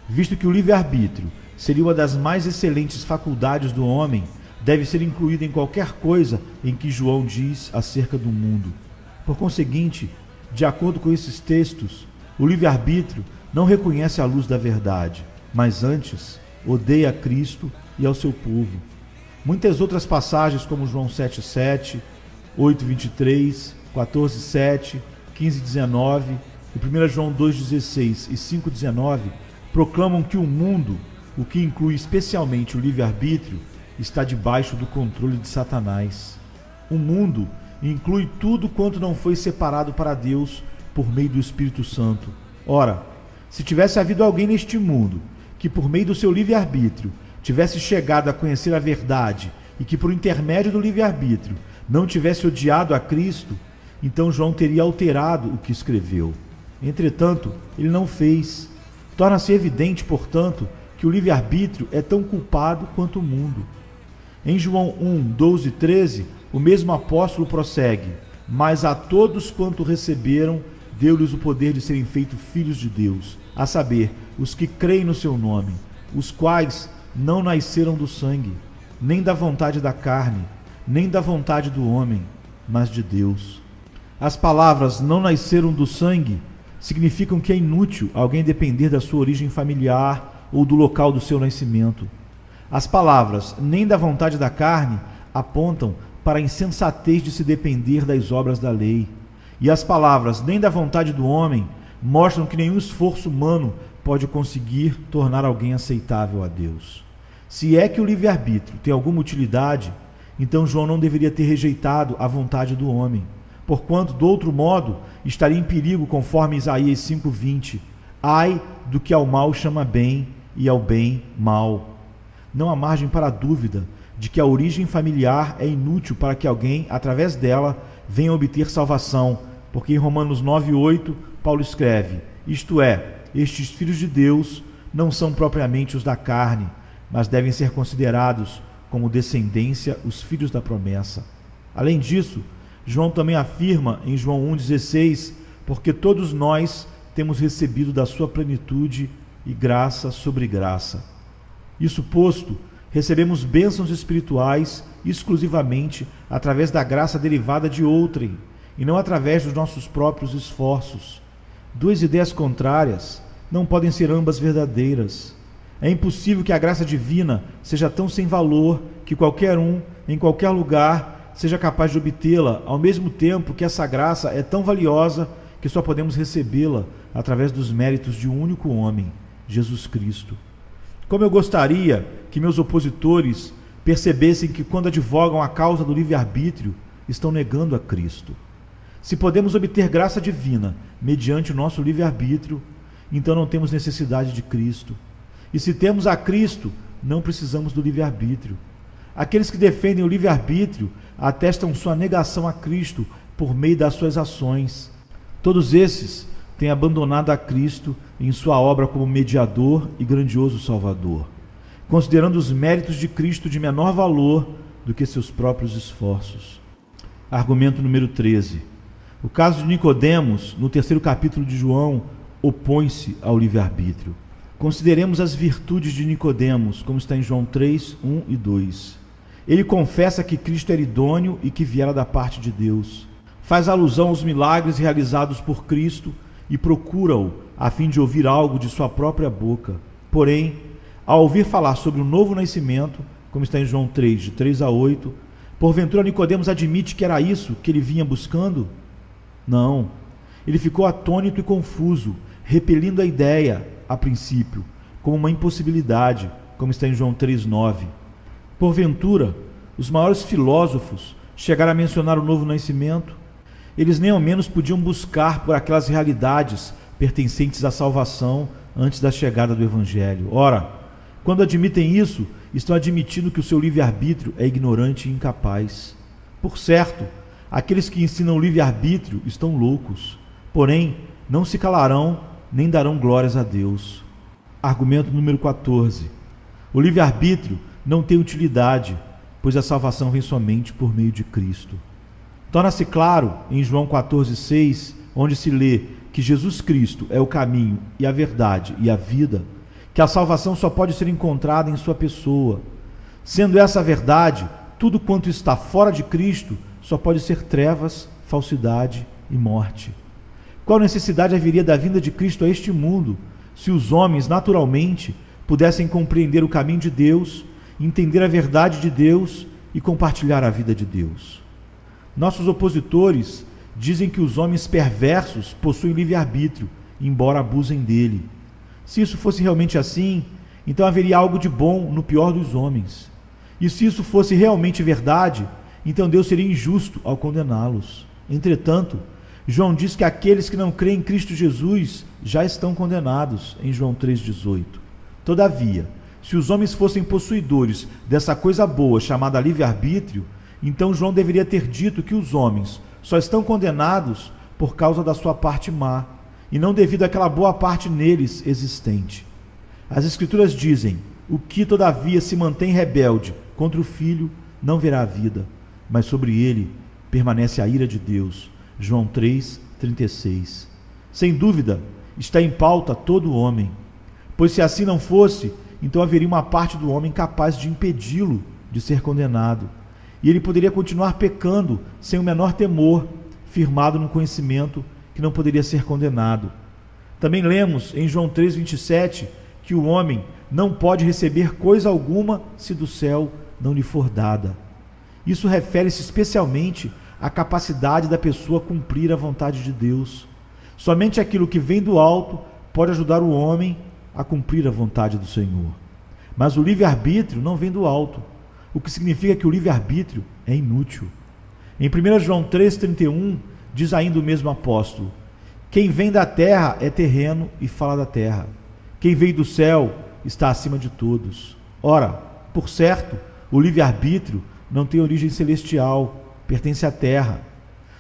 S1: visto que o livre-arbítrio seria uma das mais excelentes faculdades do homem, deve ser incluído em qualquer coisa em que João diz acerca do mundo. Por conseguinte, de acordo com esses textos, o livre-arbítrio não reconhece a luz da verdade, mas antes odeia a Cristo e ao seu povo. Muitas outras passagens, como João 7,7, 8,23, 14,7, 15,19 e 1 João 2,16 e 5,19, proclamam que o mundo, o que inclui especialmente o livre-arbítrio, está debaixo do controle de Satanás. O mundo inclui tudo quanto não foi separado para Deus por meio do Espírito Santo. Ora, se tivesse havido alguém neste mundo que por meio do seu livre-arbítrio tivesse chegado a conhecer a verdade e que por intermédio do livre-arbítrio não tivesse odiado a Cristo, então João teria alterado o que escreveu. Entretanto, ele não fez. Torna-se evidente, portanto, que o livre-arbítrio é tão culpado quanto o mundo. Em João 1, 12 e 13, o mesmo apóstolo prossegue: mas a todos quanto receberam, deu-lhes o poder de serem feitos filhos de Deus, a saber, os que creem no seu nome, os quais não nasceram do sangue, nem da vontade da carne, nem da vontade do homem, mas de Deus. As palavras não nasceram do sangue significam que é inútil alguém depender da sua origem familiar ou do local do seu nascimento. As palavras nem da vontade da carne apontam para a insensatez de se depender das obras da lei. E as palavras nem da vontade do homem mostram que nenhum esforço humano pode conseguir tornar alguém aceitável a Deus. Se é que o livre-arbítrio tem alguma utilidade, então João não deveria ter rejeitado a vontade do homem, porquanto, do outro modo, estaria em perigo, conforme Isaías 5,20: ai do que ao mal chama bem e ao bem mal. Não há margem para a dúvida de que a origem familiar é inútil para que alguém, através dela, venha obter salvação, porque em Romanos 9,8, Paulo escreve: isto é, estes filhos de Deus não são propriamente os da carne, mas devem ser considerados como descendência os filhos da promessa. Além disso, João também afirma em João 1,16: porque todos nós temos recebido da sua plenitude e graça sobre graça. Isso posto, recebemos bênçãos espirituais exclusivamente através da graça derivada de outrem, e não através dos nossos próprios esforços. Duas ideias contrárias não podem ser ambas verdadeiras. É impossível que a graça divina seja tão sem valor que qualquer um, em qualquer lugar, seja capaz de obtê-la, ao mesmo tempo que essa graça é tão valiosa que só podemos recebê-la através dos méritos de um único homem, Jesus Cristo. Como eu gostaria que meus opositores percebessem que, quando advogam a causa do livre-arbítrio, estão negando a Cristo. Se podemos obter graça divina mediante o nosso livre-arbítrio, então não temos necessidade de Cristo. E se temos a Cristo, não precisamos do livre-arbítrio. Aqueles que defendem o livre-arbítrio atestam sua negação a Cristo por meio das suas ações. Todos esses têm abandonado a Cristo em sua obra como mediador e grandioso Salvador, considerando os méritos de Cristo de menor valor do que seus próprios esforços. Argumento número 13. O caso de Nicodemos, no 3º capítulo de João, opõe-se ao livre-arbítrio. Consideremos as virtudes de Nicodemos, como está em João 3, 1 e 2. Ele confessa que Cristo era idôneo e que viera da parte de Deus. Faz alusão aos milagres realizados por Cristo e procura-o a fim de ouvir algo de sua própria boca. Porém, ao ouvir falar sobre o novo nascimento, como está em João 3, de 3 a 8, porventura Nicodemos admite que era isso que ele vinha buscando? Não. Ele ficou atônito e confuso, repelindo a ideia, a princípio, como uma impossibilidade, como está em João 3, 9. Porventura, os maiores filósofos chegaram a mencionar o novo nascimento? Eles nem ao menos podiam buscar por aquelas realidades pertencentes à salvação antes da chegada do Evangelho. Ora, quando admitem isso, estão admitindo que o seu livre-arbítrio é ignorante e incapaz. Por certo, aqueles que ensinam o livre-arbítrio estão loucos, porém não se calarão nem darão glórias a Deus. Argumento número 14. O livre-arbítrio não tem utilidade, pois a salvação vem somente por meio de Cristo. Torna-se claro em João 14,6, onde se lê que Jesus Cristo é o caminho e a verdade e a vida, que a salvação só pode ser encontrada em sua pessoa. Sendo essa a verdade, tudo quanto está fora de Cristo só pode ser trevas, falsidade e morte. Qual necessidade haveria da vinda de Cristo a este mundo, se os homens, naturalmente, pudessem compreender o caminho de Deus, entender a verdade de Deus e compartilhar a vida de Deus? Nossos opositores dizem que os homens perversos possuem livre-arbítrio, embora abusem dele. Se isso fosse realmente assim, então haveria algo de bom no pior dos homens. E se isso fosse realmente verdade, então Deus seria injusto ao condená-los. Entretanto, João diz que aqueles que não creem em Cristo Jesus já estão condenados, em João 3,18. Todavia, se os homens fossem possuidores dessa coisa boa chamada livre-arbítrio, então João deveria ter dito que os homens só estão condenados por causa da sua parte má, e não devido àquela boa parte neles existente. As Escrituras dizem: o que todavia se mantém rebelde contra o Filho não verá a vida, mas sobre ele permanece a ira de Deus. João 3,36. Sem dúvida, está em pauta todo homem, pois se assim não fosse, então haveria uma parte do homem capaz de impedi-lo de ser condenado, e ele poderia continuar pecando sem o menor temor, firmado no conhecimento que não poderia ser condenado. Também lemos em João 3,27 que o homem não pode receber coisa alguma se do céu não lhe for dada. Isso refere-se especialmente à capacidade da pessoa cumprir a vontade de Deus. Somente aquilo que vem do alto pode ajudar o homem a cumprir a vontade do Senhor. Mas o livre-arbítrio não vem do alto, o que significa que o livre-arbítrio é inútil. Em 1 João 3,31, diz ainda o mesmo apóstolo: quem vem da terra é terreno e fala da terra. Quem veio do céu está acima de todos. Ora, por certo, o livre-arbítrio não tem origem celestial, pertence à terra,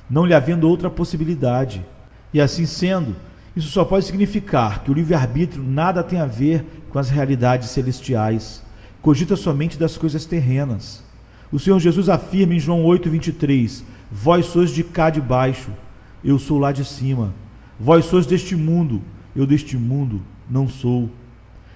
S1: não lhe havendo outra possibilidade. E assim sendo, isso só pode significar que o livre-arbítrio nada tem a ver com as realidades celestiais, cogita somente das coisas terrenas. O Senhor Jesus afirma em João 8,23: vós sois de cá de baixo, eu sou lá de cima. Vós sois deste mundo, eu deste mundo não sou.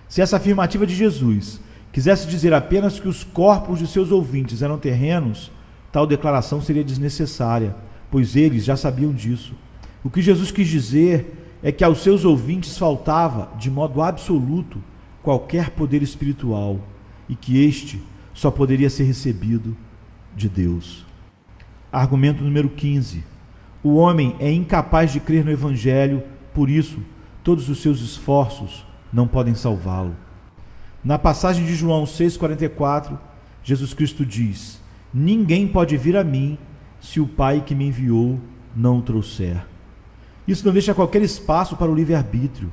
S1: Se essa afirmativa de Jesus quisesse dizer apenas que os corpos de seus ouvintes eram terrenos, tal declaração seria desnecessária, pois eles já sabiam disso. O que Jesus quis dizer é que aos seus ouvintes faltava, de modo absoluto, qualquer poder espiritual, e que este só poderia ser recebido de Deus. Argumento número 15. O homem é incapaz de crer no Evangelho, por isso, todos os seus esforços não podem salvá-lo. Na passagem de João 6,44, Jesus Cristo diz: ninguém pode vir a mim se o Pai que me enviou não o trouxer. Isso não deixa qualquer espaço para o livre-arbítrio.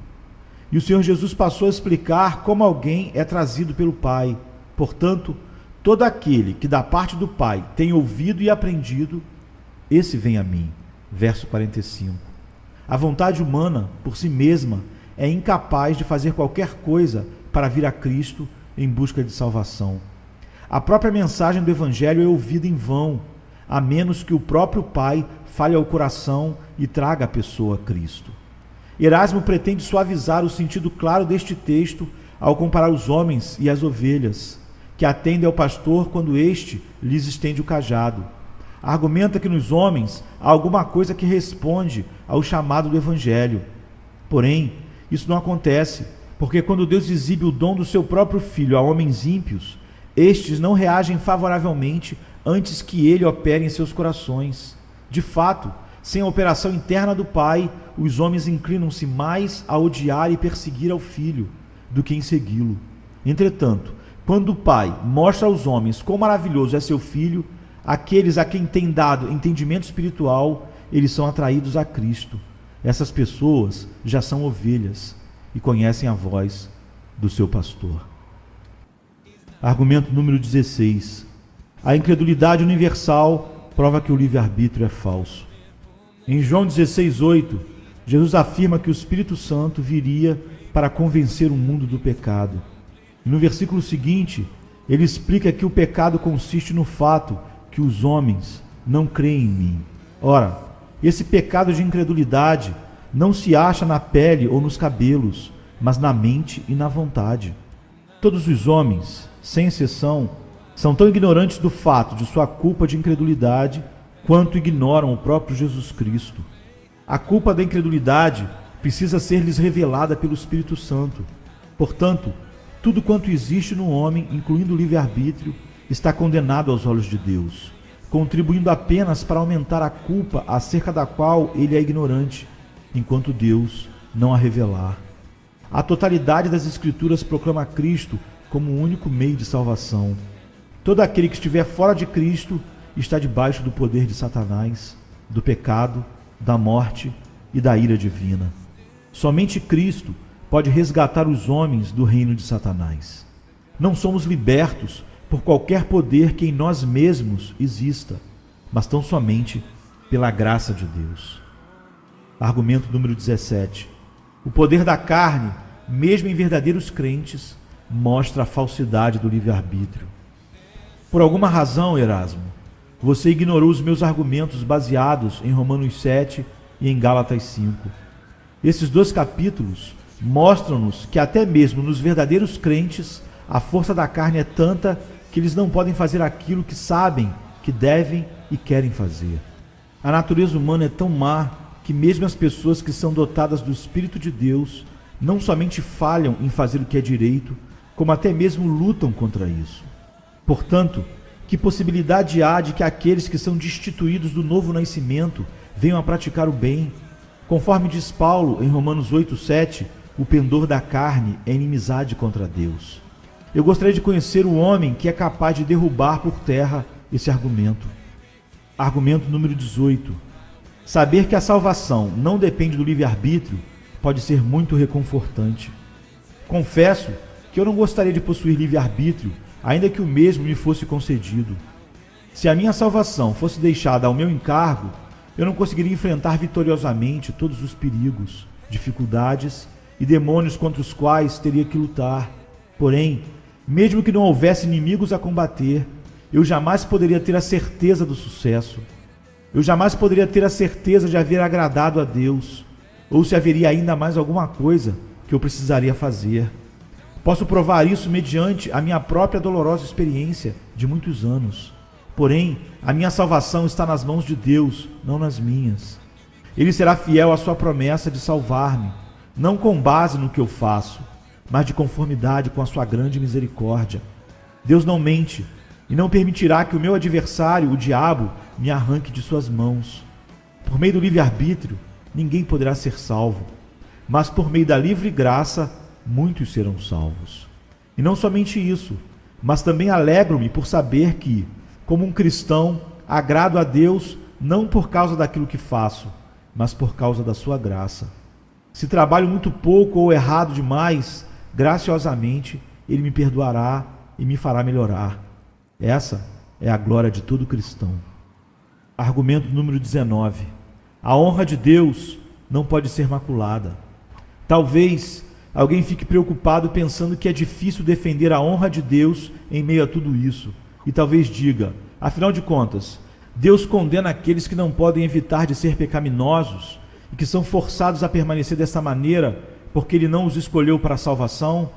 S1: E o Senhor Jesus passou a explicar como alguém é trazido pelo Pai. Portanto, todo aquele que da parte do Pai tem ouvido e aprendido, esse vem a mim. Verso 45. A vontade humana, por si mesma, é incapaz de fazer qualquer coisa para vir a Cristo em busca de salvação. A própria mensagem do Evangelho é ouvida em vão, a menos que o próprio Pai fale ao coração e traga a pessoa a Cristo. Erasmo pretende suavizar o sentido claro deste texto ao comparar os homens e as ovelhas, que atendem ao pastor quando este lhes estende o cajado. Argumenta que nos homens há alguma coisa que responde ao chamado do Evangelho. Porém, isso não acontece, porque quando Deus exibe o dom do seu próprio Filho a homens ímpios, estes não reagem favoravelmente antes que ele opere em seus corações. De fato, sem a operação interna do Pai, os homens inclinam-se mais a odiar e perseguir ao Filho do que em segui-lo. Entretanto, quando o Pai mostra aos homens quão maravilhoso é seu Filho, aqueles a quem tem dado entendimento espiritual, eles são atraídos a Cristo. Essas pessoas já são ovelhas e conhecem a voz do seu pastor. Argumento número 16. A incredulidade universal prova que o livre-arbítrio é falso. Em João 16:8, Jesus afirma que o Espírito Santo viria para convencer o mundo do pecado. E no versículo seguinte, ele explica que o pecado consiste no fato que os homens não creem em mim. Ora, esse pecado de incredulidade não se acha na pele ou nos cabelos, mas na mente e na vontade. Todos os homens, sem exceção, são tão ignorantes do fato de sua culpa de incredulidade quanto ignoram o próprio Jesus Cristo. A culpa da incredulidade precisa ser-lhes revelada pelo Espírito Santo. Portanto, tudo quanto existe no homem, incluindo o livre-arbítrio, está condenado aos olhos de Deus, contribuindo apenas para aumentar a culpa acerca da qual ele é ignorante, enquanto Deus não a revelar. A totalidade das Escrituras proclama Cristo como o único meio de salvação. Todo aquele que estiver fora de Cristo está debaixo do poder de Satanás, do pecado, da morte e da ira divina. Somente Cristo pode resgatar os homens do reino de Satanás. Não somos libertos por qualquer poder que em nós mesmos exista, mas tão somente pela graça de Deus. Argumento número 17. O poder da carne, mesmo em verdadeiros crentes, mostra a falsidade do livre-arbítrio. Por alguma razão, Erasmo, você ignorou os meus argumentos baseados em Romanos 7 e em Gálatas 5. Esses dois capítulos mostram-nos que até mesmo nos verdadeiros crentes, a força da carne é tanta que eles não podem fazer aquilo que sabem que devem e querem fazer. A natureza humana é tão má que mesmo as pessoas que são dotadas do Espírito de Deus não somente falham em fazer o que é direito, como até mesmo lutam contra isso. Portanto, que possibilidade há de que aqueles que são destituídos do novo nascimento venham a praticar o bem? Conforme diz Paulo em Romanos 8:7, o pendor da carne é inimizade contra Deus. Eu gostaria de conhecer o homem que é capaz de derrubar por terra esse argumento. Argumento número 18. Saber que a salvação não depende do livre-arbítrio pode ser muito reconfortante. Confesso que eu não gostaria de possuir livre-arbítrio, ainda que o mesmo me fosse concedido. Se a minha salvação fosse deixada ao meu encargo, eu não conseguiria enfrentar vitoriosamente todos os perigos, dificuldades e demônios contra os quais teria que lutar. Porém, mesmo que não houvesse inimigos a combater, eu jamais poderia ter a certeza do sucesso. Eu jamais poderia ter a certeza de haver agradado a Deus, ou se haveria ainda mais alguma coisa que eu precisaria fazer. Posso provar isso mediante a minha própria dolorosa experiência de muitos anos. Porém, a minha salvação está nas mãos de Deus, não nas minhas. Ele será fiel à sua promessa de salvar-me, não com base no que eu faço, mas de conformidade com a sua grande misericórdia. Deus não mente e não permitirá que o meu adversário, o diabo, me arranque de suas mãos. Por meio do livre-arbítrio, ninguém poderá ser salvo, mas por meio da livre graça, muitos serão salvos. E não somente isso, mas também alegro-me por saber que, como um cristão, agrado a Deus não por causa daquilo que faço, mas por causa da sua graça. Se trabalho muito pouco ou errado demais, graciosamente Ele me perdoará e me fará melhorar. Essa é a glória de todo cristão. Argumento número 19. A honra de Deus não pode ser maculada. Talvez alguém fique preocupado pensando que é difícil defender a honra de Deus em meio a tudo isso. E talvez diga, afinal de contas, Deus condena aqueles que não podem evitar de ser pecaminosos e que são forçados a permanecer dessa maneira porque Ele não os escolheu para a salvação?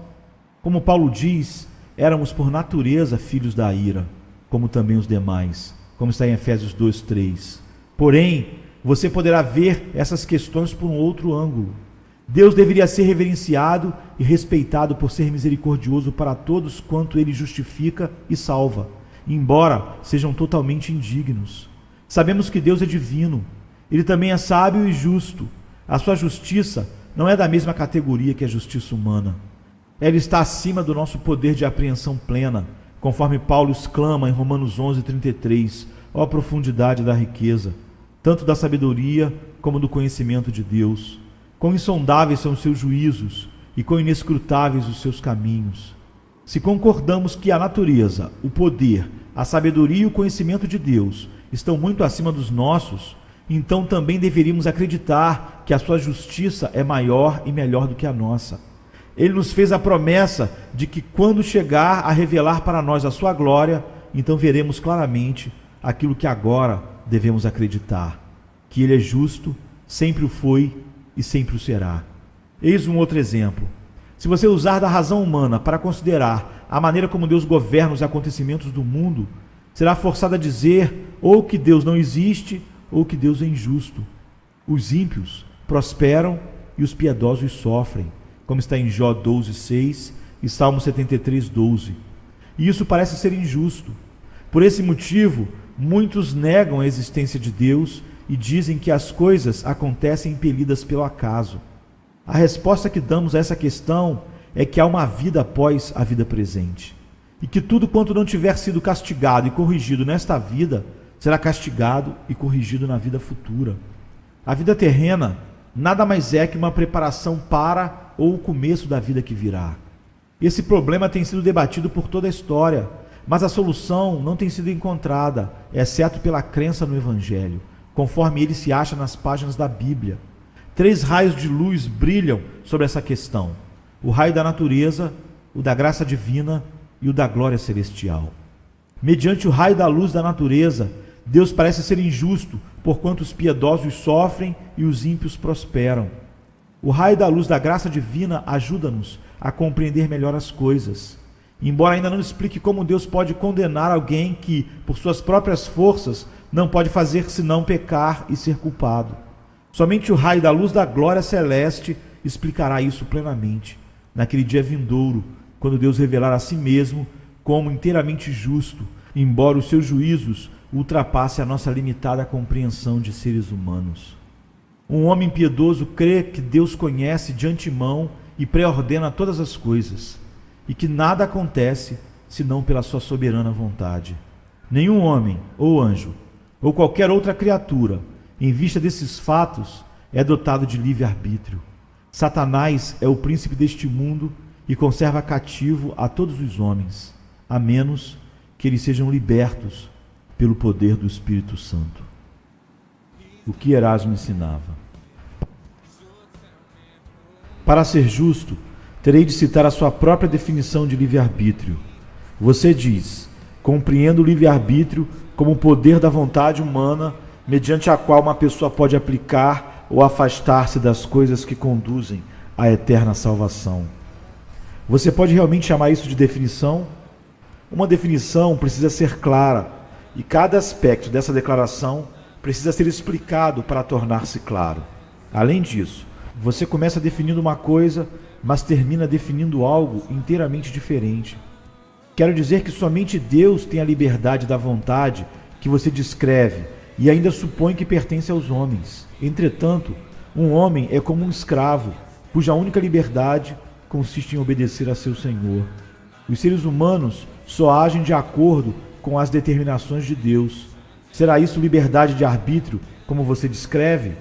S1: Como Paulo diz, éramos por natureza filhos da ira, como também os demais, como está em Efésios 2:3. Porém, você poderá ver essas questões por um outro ângulo. Deus deveria ser reverenciado e respeitado por ser misericordioso para todos quanto Ele justifica e salva, embora sejam totalmente indignos. Sabemos que Deus é divino. Ele também é sábio e justo. A sua justiça não é da mesma categoria que a justiça humana. Ela está acima do nosso poder de apreensão plena, conforme Paulo exclama em Romanos 11:33, ó profundidade da riqueza, tanto da sabedoria como do conhecimento de Deus. Quão insondáveis são os seus juízos e quão inescrutáveis os seus caminhos. Se concordamos que a natureza, o poder, a sabedoria e o conhecimento de Deus estão muito acima dos nossos, então também deveríamos acreditar que a sua justiça é maior e melhor do que a nossa. Ele nos fez a promessa de que quando chegar a revelar para nós a sua glória, então veremos claramente aquilo que agora devemos acreditar, que Ele é justo, sempre o foi e sempre o será. Eis um outro exemplo. Se você usar da razão humana para considerar a maneira como Deus governa os acontecimentos do mundo, será forçado a dizer ou que Deus não existe ou que Deus é injusto. Os ímpios prosperam e os piedosos sofrem, como está em Jó 12:6 e Salmo 73:12. E isso parece ser injusto. Por esse motivo, muitos negam a existência de Deus e dizem que as coisas acontecem impelidas pelo acaso. A resposta que damos a essa questão é que há uma vida após a vida presente, e que tudo quanto não tiver sido castigado e corrigido nesta vida, será castigado e corrigido na vida futura. A vida terrena nada mais é que uma preparação para ou o começo da vida que virá. Esse problema tem sido debatido por toda a história, mas a solução não tem sido encontrada, exceto pela crença no Evangelho, conforme ele se acha nas páginas da Bíblia. 3 raios de luz brilham sobre essa questão: o raio da natureza, o da graça divina e o da glória celestial. Mediante o raio da luz da natureza, Deus parece ser injusto, porquanto os piedosos sofrem e os ímpios prosperam. O raio da luz da graça divina ajuda-nos a compreender melhor as coisas. Embora ainda não explique como Deus pode condenar alguém que, por suas próprias forças, não pode fazer senão pecar e ser culpado. Somente o raio da luz da glória celeste explicará isso plenamente, naquele dia vindouro, quando Deus revelar a si mesmo como inteiramente justo, embora os seus juízos ultrapassem a nossa limitada compreensão de seres humanos. Um homem piedoso crê que Deus conhece de antemão e pré-ordena todas as coisas, e que nada acontece senão pela sua soberana vontade. Nenhum homem ou anjo, ou qualquer outra criatura, em vista desses fatos, é dotado de livre-arbítrio. Satanás é o príncipe deste mundo e conserva cativo a todos os homens, a menos que eles sejam libertos pelo poder do Espírito Santo. O que Erasmo ensinava? Para ser justo, terei de citar a sua própria definição de livre-arbítrio. Você diz: compreendo o livre-arbítrio como o poder da vontade humana, mediante a qual uma pessoa pode aplicar ou afastar-se das coisas que conduzem à eterna salvação. Você pode realmente chamar isso de definição? Uma definição precisa ser clara, e cada aspecto dessa declaração precisa ser explicado para tornar-se claro. Além disso, você começa definindo uma coisa, mas termina definindo algo inteiramente diferente. Quero dizer que somente Deus tem a liberdade da vontade que você descreve e ainda supõe que pertence aos homens. Entretanto, um homem é como um escravo, cuja única liberdade consiste em obedecer a seu senhor. Os seres humanos só agem de acordo com as determinações de Deus. Será isso liberdade de arbítrio, como você descreve?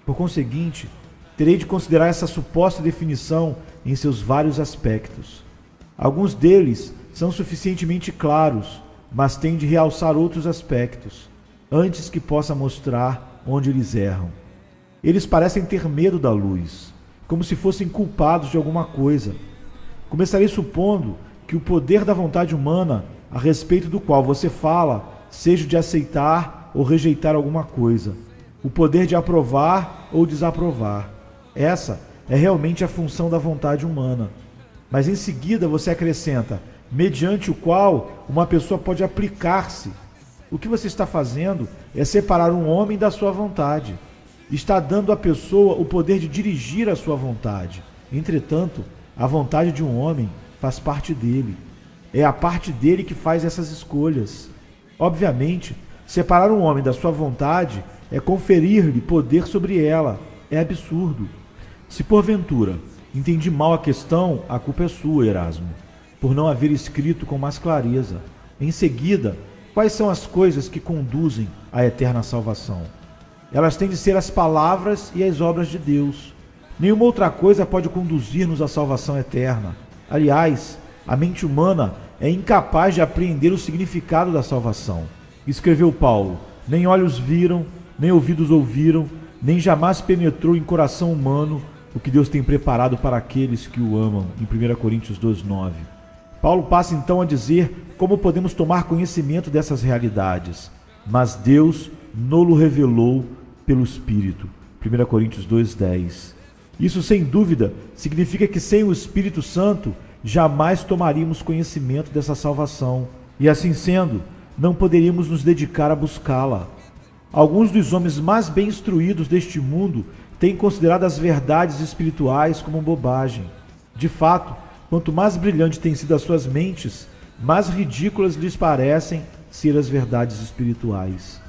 S1: Por conseguinte, terei de considerar essa suposta definição em seus vários aspectos. Alguns deles são suficientemente claros, mas têm de realçar outros aspectos, antes que possa mostrar onde eles erram. Eles parecem ter medo da luz, como se fossem culpados de alguma coisa. Começarei supondo que o poder da vontade humana, a respeito do qual você fala, seja de aceitar ou rejeitar alguma coisa. o poder de aprovar ou desaprovar. Essa é realmente a função da vontade humana. Mas em seguida você acrescenta, mediante o qual uma pessoa pode aplicar-se. O que você está fazendo é separar um homem da sua vontade. Está dando à pessoa o poder de dirigir a sua vontade. Entretanto, a vontade de um homem faz parte dele. É a parte dele que faz essas escolhas. Obviamente, separar um homem da sua vontade é conferir-lhe poder sobre ela. É absurdo. Se porventura entendi mal a questão, a culpa é sua, Erasmo, por não haver escrito com mais clareza. Em seguida, quais são as coisas que conduzem à eterna salvação? Elas têm de ser as palavras e as obras de Deus. Nenhuma outra coisa pode conduzir-nos à salvação eterna. Aliás, a mente humana é incapaz de apreender o significado da salvação. Escreveu Paulo, nem olhos viram, nem ouvidos ouviram, nem jamais penetrou em coração humano o que Deus tem preparado para aqueles que o amam, em 1 Coríntios 2,9. Paulo passa então a dizer como podemos tomar conhecimento dessas realidades. Mas Deus no-lo revelou pelo Espírito, 1 Coríntios 2,10. Isso, sem dúvida, significa que sem o Espírito Santo jamais tomaríamos conhecimento dessa salvação. E assim sendo, não poderíamos nos dedicar a buscá-la. Alguns dos homens mais bem instruídos deste mundo têm considerado as verdades espirituais como bobagem. De fato, quanto mais brilhante têm sido as suas mentes, mais ridículas lhes parecem ser as verdades espirituais.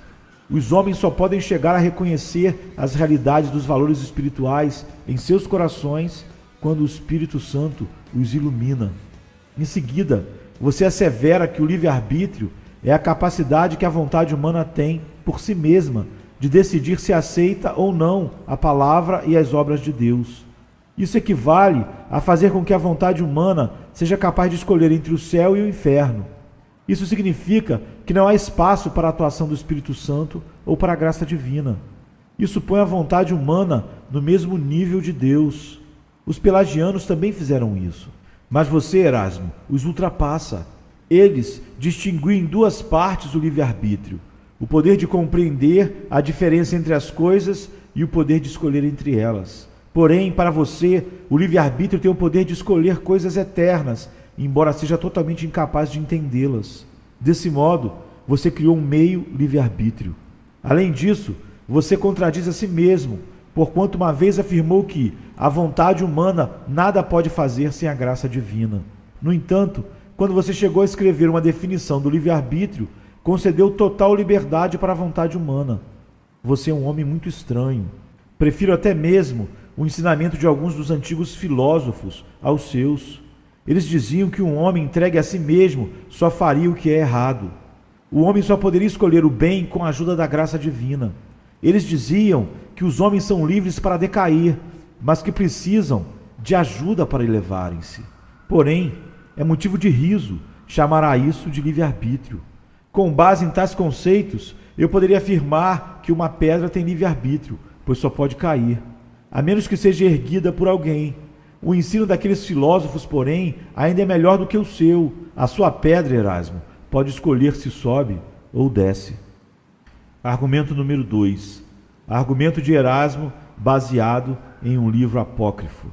S1: Os homens só podem chegar a reconhecer as realidades dos valores espirituais em seus corações quando o Espírito Santo os ilumina. Em seguida, você assevera que o livre-arbítrio é a capacidade que a vontade humana tem por si mesma de decidir se aceita ou não a palavra e as obras de Deus. Isso equivale a fazer com que a vontade humana seja capaz de escolher entre o céu e o inferno. Isso significa que não há espaço para a atuação do Espírito Santo ou para a graça divina. Isso põe a vontade humana no mesmo nível de Deus. Os pelagianos também fizeram isso. Mas você, Erasmo, os ultrapassa. Eles distinguiam em duas partes o livre-arbítrio: o poder de compreender a diferença entre as coisas e o poder de escolher entre elas. Porém, para você, o livre-arbítrio tem o poder de escolher coisas eternas, embora seja totalmente incapaz de entendê-las. Desse modo, você criou um meio livre-arbítrio. Além disso, você contradiz a si mesmo, porquanto uma vez afirmou que a vontade humana nada pode fazer sem a graça divina. No entanto, quando você chegou a escrever uma definição do livre-arbítrio, concedeu total liberdade para a vontade humana. Você é um homem muito estranho. Prefiro até mesmo o ensinamento de alguns dos antigos filósofos aos seus. Eles diziam que um homem entregue a si mesmo só faria o que é errado. O homem só poderia escolher o bem com a ajuda da graça divina. Eles diziam que os homens são livres para decair, mas que precisam de ajuda para elevarem-se. Porém, é motivo de riso chamar isso de livre-arbítrio. Com base em tais conceitos, eu poderia afirmar que uma pedra tem livre-arbítrio, pois só pode cair, a menos que seja erguida por alguém. O ensino daqueles filósofos, porém, ainda é melhor do que o seu. A sua pedra, Erasmo, pode escolher se sobe ou desce. Argumento número 2. Argumento de Erasmo baseado em um livro apócrifo.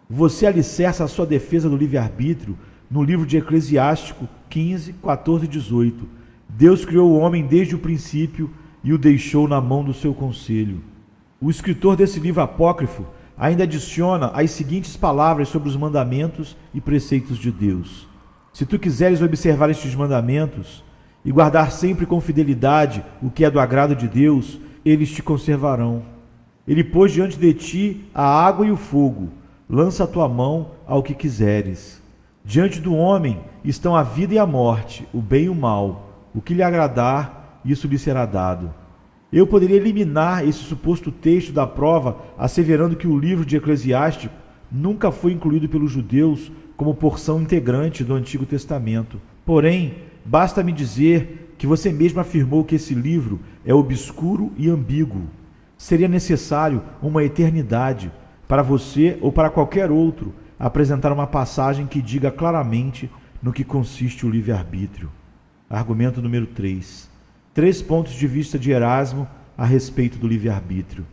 S1: Você alicerça a sua defesa do livre-arbítrio no livro de Eclesiástico 15, 14 e 18. Deus criou o homem desde o princípio e o deixou na mão do seu conselho. O escritor desse livro apócrifo ainda adiciona as seguintes palavras sobre os mandamentos e preceitos de Deus. Se tu quiseres observar estes mandamentos e guardar sempre com fidelidade o que é do agrado de Deus, eles te conservarão. Ele pôs diante de ti a água e o fogo, lança a tua mão ao que quiseres. Diante do homem estão a vida e a morte, o bem e o mal. O que lhe agradar, isso lhe será dado. Eu poderia eliminar esse suposto texto da prova, asseverando que o livro de Eclesiástico nunca foi incluído pelos judeus como porção integrante do Antigo Testamento. Porém, basta-me dizer que você mesmo afirmou que esse livro é obscuro e ambíguo. Seria necessário uma eternidade para você ou para qualquer outro apresentar uma passagem que diga claramente no que consiste o livre-arbítrio. Argumento número 3. 3 pontos de vista de Erasmo a respeito do livre-arbítrio.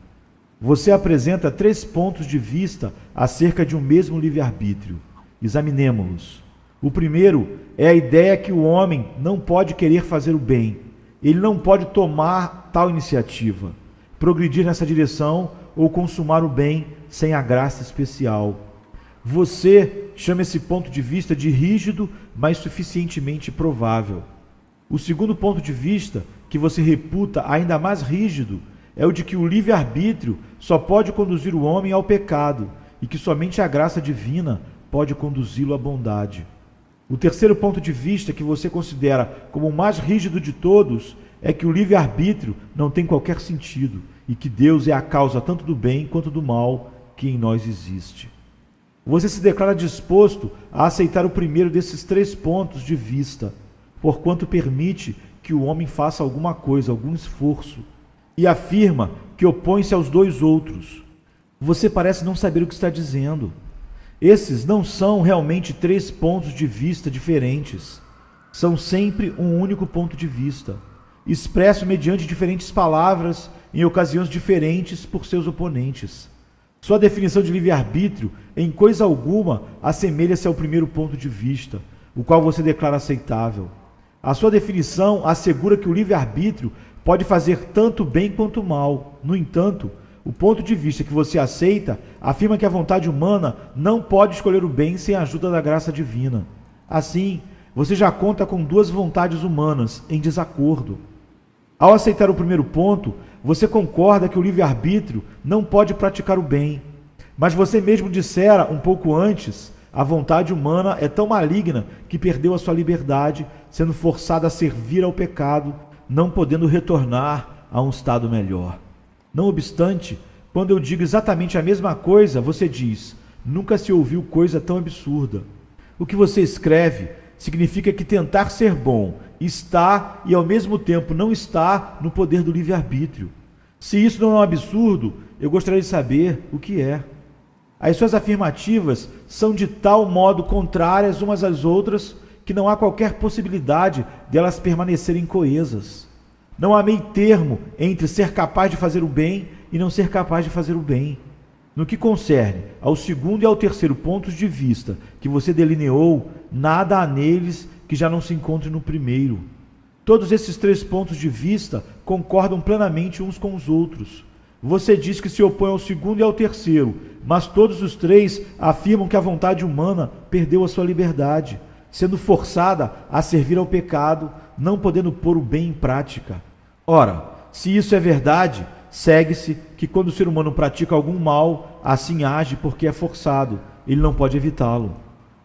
S1: Você apresenta 3 pontos de vista acerca de um mesmo livre-arbítrio. Examinemo-los. O primeiro é a ideia que o homem não pode querer fazer o bem. Ele não pode tomar tal iniciativa, progredir nessa direção ou consumar o bem sem a graça especial. Você chama esse ponto de vista de rígido, mas suficientemente provável. O segundo ponto de vista, que você reputa ainda mais rígido, é o de que o livre-arbítrio só pode conduzir o homem ao pecado e que somente a graça divina pode conduzi-lo à bondade. O terceiro ponto de vista, que você considera como o mais rígido de todos, é que o livre-arbítrio não tem qualquer sentido e que Deus é a causa tanto do bem quanto do mal que em nós existe. Você se declara disposto a aceitar o primeiro desses 3 pontos de vista, porquanto permite que o homem faça alguma coisa, algum esforço, e afirma que opõe-se aos 2 outros. Você parece não saber o que está dizendo. Esses não são realmente 3 pontos de vista diferentes. São sempre um único ponto de vista, expresso mediante diferentes palavras em ocasiões diferentes por seus oponentes. Sua definição de livre-arbítrio, em coisa alguma, assemelha-se ao primeiro ponto de vista, o qual você declara aceitável. A sua definição assegura que o livre-arbítrio pode fazer tanto bem quanto mal. No entanto, o ponto de vista que você aceita afirma que a vontade humana não pode escolher o bem sem a ajuda da graça divina. Assim, você já conta com 2 vontades humanas em desacordo. Ao aceitar o primeiro ponto, você concorda que o livre-arbítrio não pode praticar o bem. Mas você mesmo dissera um pouco antes, a vontade humana é tão maligna que perdeu a sua liberdade, sendo forçada a servir ao pecado, não podendo retornar a um estado melhor. Não obstante, quando eu digo exatamente a mesma coisa, você diz: nunca se ouviu coisa tão absurda. O que você escreve significa que tentar ser bom está e ao mesmo tempo não está no poder do livre-arbítrio. Se isso não é um absurdo, eu gostaria de saber o que é. As suas afirmativas são de tal modo contrárias umas às outras que não há qualquer possibilidade de elas permanecerem coesas. Não há meio termo entre ser capaz de fazer o bem e não ser capaz de fazer o bem. No que concerne ao segundo e ao terceiro pontos de vista que você delineou, nada há neles que já não se encontre no primeiro. Todos esses 3 pontos de vista concordam plenamente uns com os outros. Você diz que se opõe ao segundo e ao terceiro, mas todos os 3 afirmam que a vontade humana perdeu a sua liberdade, sendo forçada a servir ao pecado, não podendo pôr o bem em prática. Ora, se isso é verdade, segue-se que quando o ser humano pratica algum mal, assim age porque é forçado, ele não pode evitá-lo.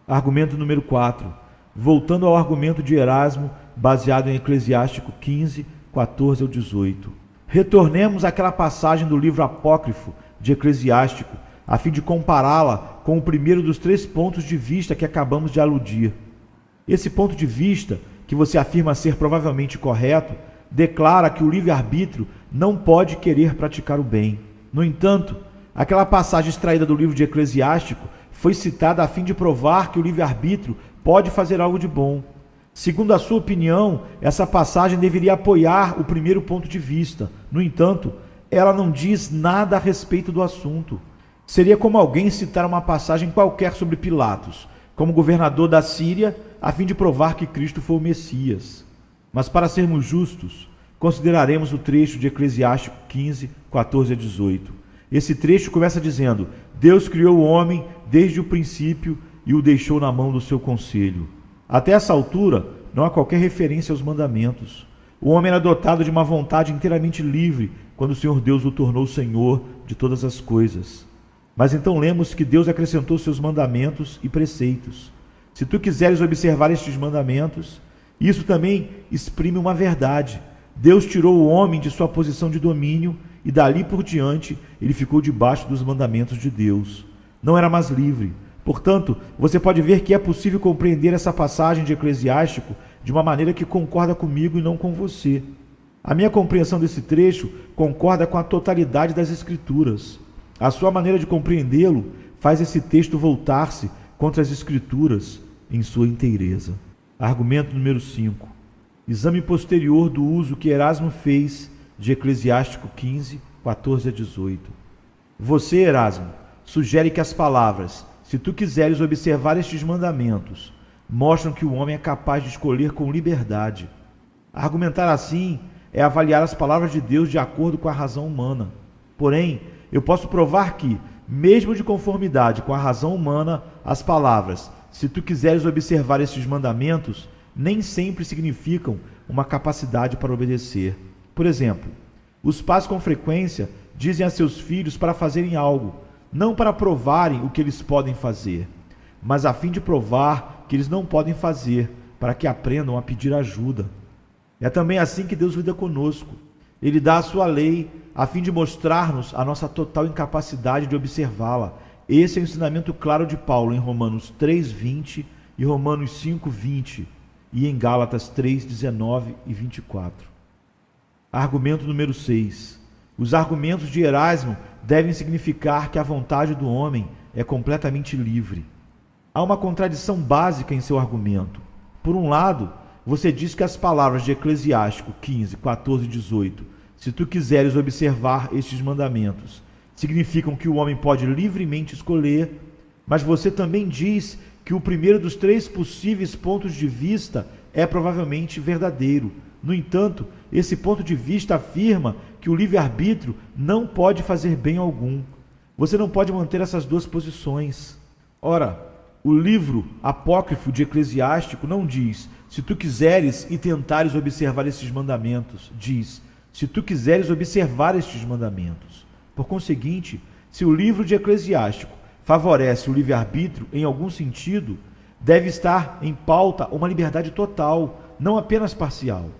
S1: Argumento número 4. Voltando ao argumento de Erasmo, baseado em Eclesiástico 15, 14 ao 18. Retornemos àquela passagem do livro apócrifo de Eclesiástico, a fim de compará-la com o primeiro dos 3 pontos de vista que acabamos de aludir. Esse ponto de vista, que você afirma ser provavelmente correto, declara que o livre-arbítrio não pode querer praticar o bem. No entanto, aquela passagem extraída do livro de Eclesiástico foi citada a fim de provar que o livre-arbítrio pode fazer algo de bom. Segundo a sua opinião, essa passagem deveria apoiar o primeiro ponto de vista. No entanto, ela não diz nada a respeito do assunto. Seria como alguém citar uma passagem qualquer sobre Pilatos, como governador da Síria, a fim de provar que Cristo foi o Messias. Mas para sermos justos, consideraremos o trecho de Eclesiástico 15, 14 a 18. Esse trecho começa dizendo: Deus criou o homem desde o princípio e o deixou na mão do seu conselho. Até essa altura, não há qualquer referência aos mandamentos. O homem era dotado de uma vontade inteiramente livre quando o Senhor Deus o tornou Senhor de todas as coisas. Mas então lemos que Deus acrescentou seus mandamentos e preceitos. Se tu quiseres observar estes mandamentos, isso também exprime uma verdade. Deus tirou o homem de sua posição de domínio e dali por diante ele ficou debaixo dos mandamentos de Deus. Não era mais livre. Portanto, você pode ver que é possível compreender essa passagem de Eclesiástico de uma maneira que concorda comigo e não com você. A minha compreensão desse trecho concorda com a totalidade das Escrituras. A sua maneira de compreendê-lo faz esse texto voltar-se contra as Escrituras em sua inteireza. Argumento número 5. Exame posterior do uso que Erasmo fez de Eclesiástico 15, 14 a 18. Você, Erasmo, sugere que as palavras, se tu quiseres observar estes mandamentos, mostram que o homem é capaz de escolher com liberdade. Argumentar assim é avaliar as palavras de Deus de acordo com a razão humana. Porém, eu posso provar que, mesmo de conformidade com a razão humana, as palavras, se tu quiseres observar estes mandamentos, nem sempre significam uma capacidade para obedecer. Por exemplo, os pais com frequência dizem a seus filhos para fazerem algo, não para provarem o que eles podem fazer, mas a fim de provar que eles não podem fazer, para que aprendam a pedir ajuda. É também assim que Deus lida conosco. Ele dá a sua lei a fim de mostrar-nos a nossa total incapacidade de observá-la. Esse é o ensinamento claro de Paulo em Romanos 3:20 e Romanos 5:20 e em Gálatas 3:19 e 24. Argumento número 6. Os argumentos de Erasmo devem significar que a vontade do homem é completamente livre. Há uma contradição básica em seu argumento. Por um lado, você diz que as palavras de Eclesiástico 15, 14 e 18, se tu quiseres observar estes mandamentos, significam que o homem pode livremente escolher, mas você também diz que o primeiro dos 3 possíveis pontos de vista é provavelmente verdadeiro. No entanto, esse ponto de vista afirma que o livre-arbítrio não pode fazer bem algum. Você não pode manter essas 2 posições. Ora, o livro apócrifo de Eclesiástico não diz, se tu quiseres e tentares observar estes mandamentos. Diz, se tu quiseres observar estes mandamentos. Por conseguinte, se o livro de Eclesiástico favorece o livre-arbítrio em algum sentido, deve estar em pauta uma liberdade total, não apenas parcial.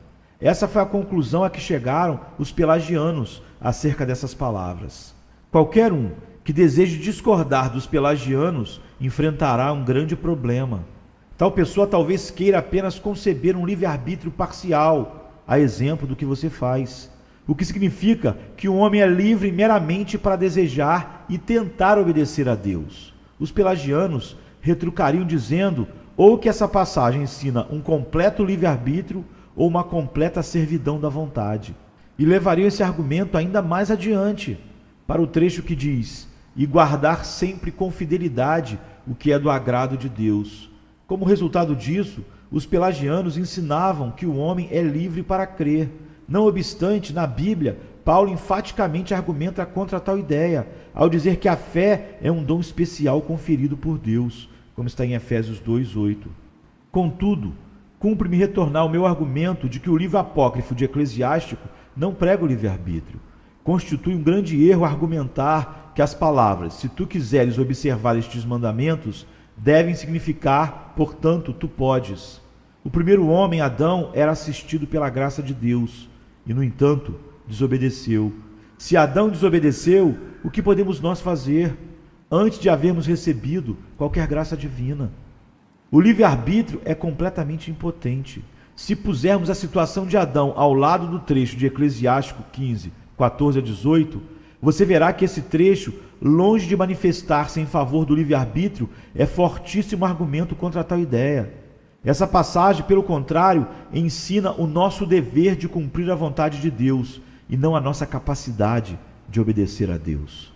S1: Essa foi a conclusão a que chegaram os pelagianos acerca dessas palavras. Qualquer um que deseje discordar dos pelagianos enfrentará um grande problema. Tal pessoa talvez queira apenas conceber um livre-arbítrio parcial, a exemplo do que você faz, o que significa que o homem é livre meramente para desejar e tentar obedecer a Deus. Os pelagianos retrucariam dizendo ou que essa passagem ensina um completo livre-arbítrio ou uma completa servidão da vontade, e levariam esse argumento ainda mais adiante, para o trecho que diz, e guardar sempre com fidelidade o que é do agrado de Deus. Como resultado disso, os pelagianos ensinavam que o homem é livre para crer. Não obstante, na Bíblia, Paulo enfaticamente argumenta contra tal ideia, ao dizer que a fé é um dom especial conferido por Deus, como está em Efésios 2:8. Contudo, cumpre-me retornar ao meu argumento de que o livro apócrifo de Eclesiástico não prega o livre-arbítrio. Constitui um grande erro argumentar que as palavras, se tu quiseres observar estes mandamentos, devem significar, portanto, tu podes. O primeiro homem, Adão, era assistido pela graça de Deus e, no entanto, desobedeceu. Se Adão desobedeceu, o que podemos nós fazer antes de havermos recebido qualquer graça divina? O livre-arbítrio é completamente impotente. Se pusermos a situação de Adão ao lado do trecho de Eclesiástico 15, 14 a 18, você verá que esse trecho, longe de manifestar-se em favor do livre-arbítrio, é fortíssimo argumento contra tal ideia. Essa passagem, pelo contrário, ensina o nosso dever de cumprir a vontade de Deus e não a nossa capacidade de obedecer a Deus.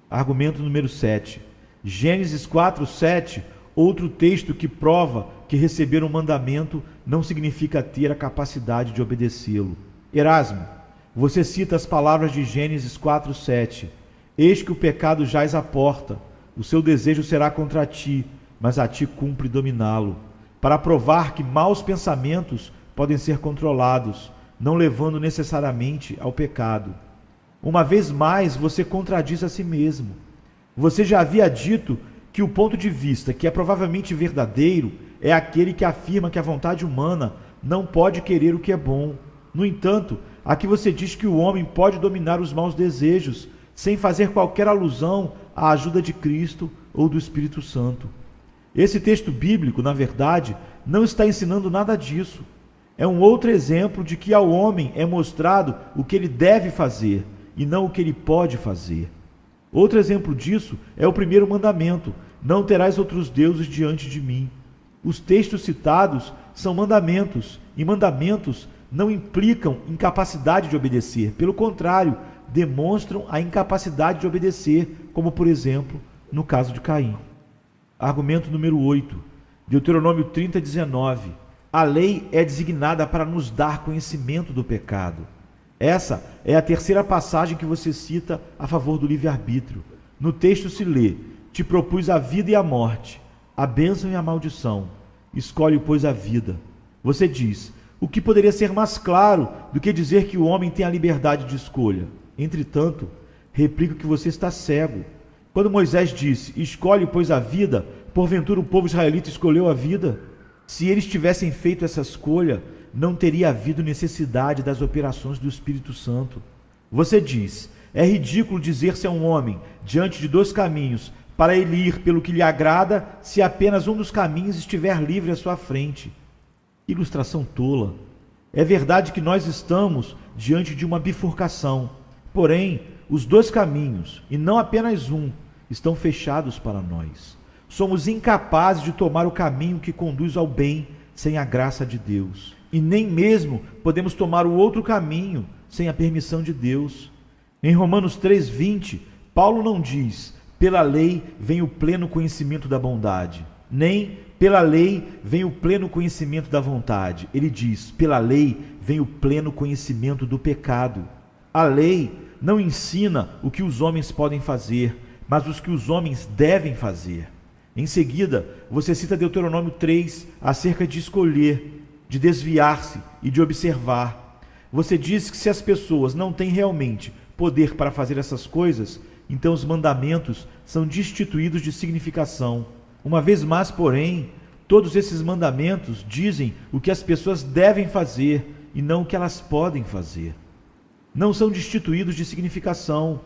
S1: Argumento número 7. Gênesis 4:7, outro texto que prova que receber um mandamento não significa ter a capacidade de obedecê-lo. Erasmo, você cita as palavras de Gênesis 4:7. Eis que o pecado jaz à porta, o seu desejo será contra ti, mas a ti cumpre dominá-lo, para provar que maus pensamentos podem ser controlados, não levando necessariamente ao pecado. Uma vez mais, você contradiz a si mesmo. Você já havia dito que o ponto de vista que é provavelmente verdadeiro é aquele que afirma que a vontade humana não pode querer o que é bom. No entanto, aqui você diz que o homem pode dominar os maus desejos sem fazer qualquer alusão à ajuda de Cristo ou do Espírito Santo. Esse texto bíblico, na verdade, não está ensinando nada disso. É um outro exemplo de que ao homem é mostrado o que ele deve fazer e não o que ele pode fazer. Outro exemplo disso é o primeiro mandamento: não terás outros deuses diante de mim. Os textos citados são mandamentos, e mandamentos não implicam incapacidade de obedecer. Pelo contrário, demonstram a incapacidade de obedecer, como, por exemplo, no caso de Caim. Argumento número 8. Deuteronômio 30, 19. A lei é designada para nos dar conhecimento do pecado. Essa é a terceira passagem que você cita a favor do livre-arbítrio. No texto se lê: te propus a vida e a morte, a bênção e a maldição. Escolhe, pois, a vida. Você diz: o que poderia ser mais claro do que dizer que o homem tem a liberdade de escolha? Entretanto, replico que você está cego. Quando Moisés disse: escolhe, pois, a vida, porventura o povo israelita escolheu a vida? Se eles tivessem feito essa escolha, não teria havido necessidade das operações do Espírito Santo. Você diz: é ridículo dizer-se a um homem, diante de dois caminhos, para ele ir pelo que lhe agrada, se apenas um dos caminhos estiver livre à sua frente. Ilustração tola. É verdade que nós estamos diante de uma bifurcação, porém, os dois caminhos, e não apenas um, estão fechados para nós. Somos incapazes de tomar o caminho que conduz ao bem sem a graça de Deus. E nem mesmo podemos tomar o outro caminho sem a permissão de Deus. Em Romanos 3:20, Paulo não diz: pela lei vem o pleno conhecimento da bondade, nem pela lei vem o pleno conhecimento da vontade. Ele diz: pela lei vem o pleno conhecimento do pecado. A lei não ensina o que os homens podem fazer, mas os que os homens devem fazer. Em seguida, você cita Deuteronômio 3 acerca de escolher, de desviar-se e de observar. Você diz que se as pessoas não têm realmente poder para fazer essas coisas, então os mandamentos são destituídos de significação. Uma vez mais, porém, todos esses mandamentos dizem o que as pessoas devem fazer e não o que elas podem fazer. Não são destituídos de significação.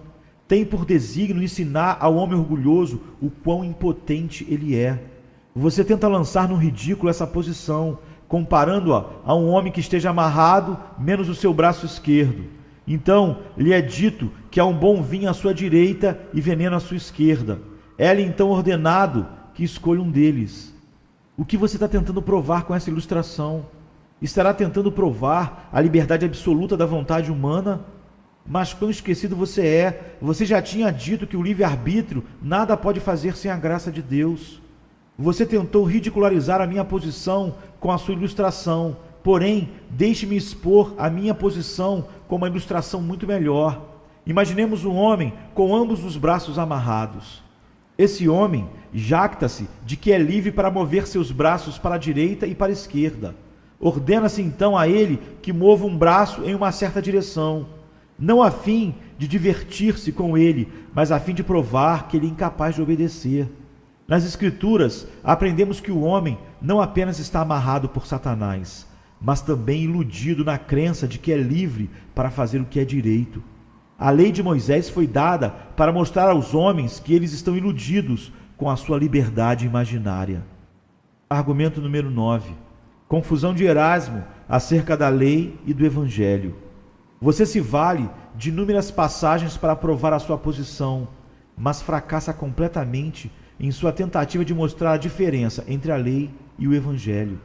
S1: Tem por desígnio ensinar ao homem orgulhoso o quão impotente ele é. Você tenta lançar no ridículo essa posição, comparando-a a um homem que esteja amarrado, menos o seu braço esquerdo. Então, lhe é dito que há um bom vinho à sua direita e veneno à sua esquerda. É-lhe então ordenado que escolha um deles. O que você está tentando provar com essa ilustração? Estará tentando provar a liberdade absoluta da vontade humana? Mas quão esquecido você é! Você já tinha dito que o livre-arbítrio nada pode fazer sem a graça de Deus. Você tentou ridicularizar a minha posição com a sua ilustração, porém, deixe-me expor a minha posição com uma ilustração muito melhor. Imaginemos um homem com ambos os braços amarrados. Esse homem jacta-se de que é livre para mover seus braços para a direita e para a esquerda. Ordena-se então a ele que mova um braço em uma certa direção, não a fim de divertir-se com ele, mas a fim de provar que ele é incapaz de obedecer. Nas Escrituras, aprendemos que o homem não apenas está amarrado por Satanás, mas também iludido na crença de que é livre para fazer o que é direito. A lei de Moisés foi dada para mostrar aos homens que eles estão iludidos com a sua liberdade imaginária. Argumento número 9. Confusão de Erasmo acerca da lei e do Evangelho. Você se vale de inúmeras passagens para provar a sua posição, mas fracassa completamente em sua tentativa de mostrar a diferença entre a lei e o Evangelho.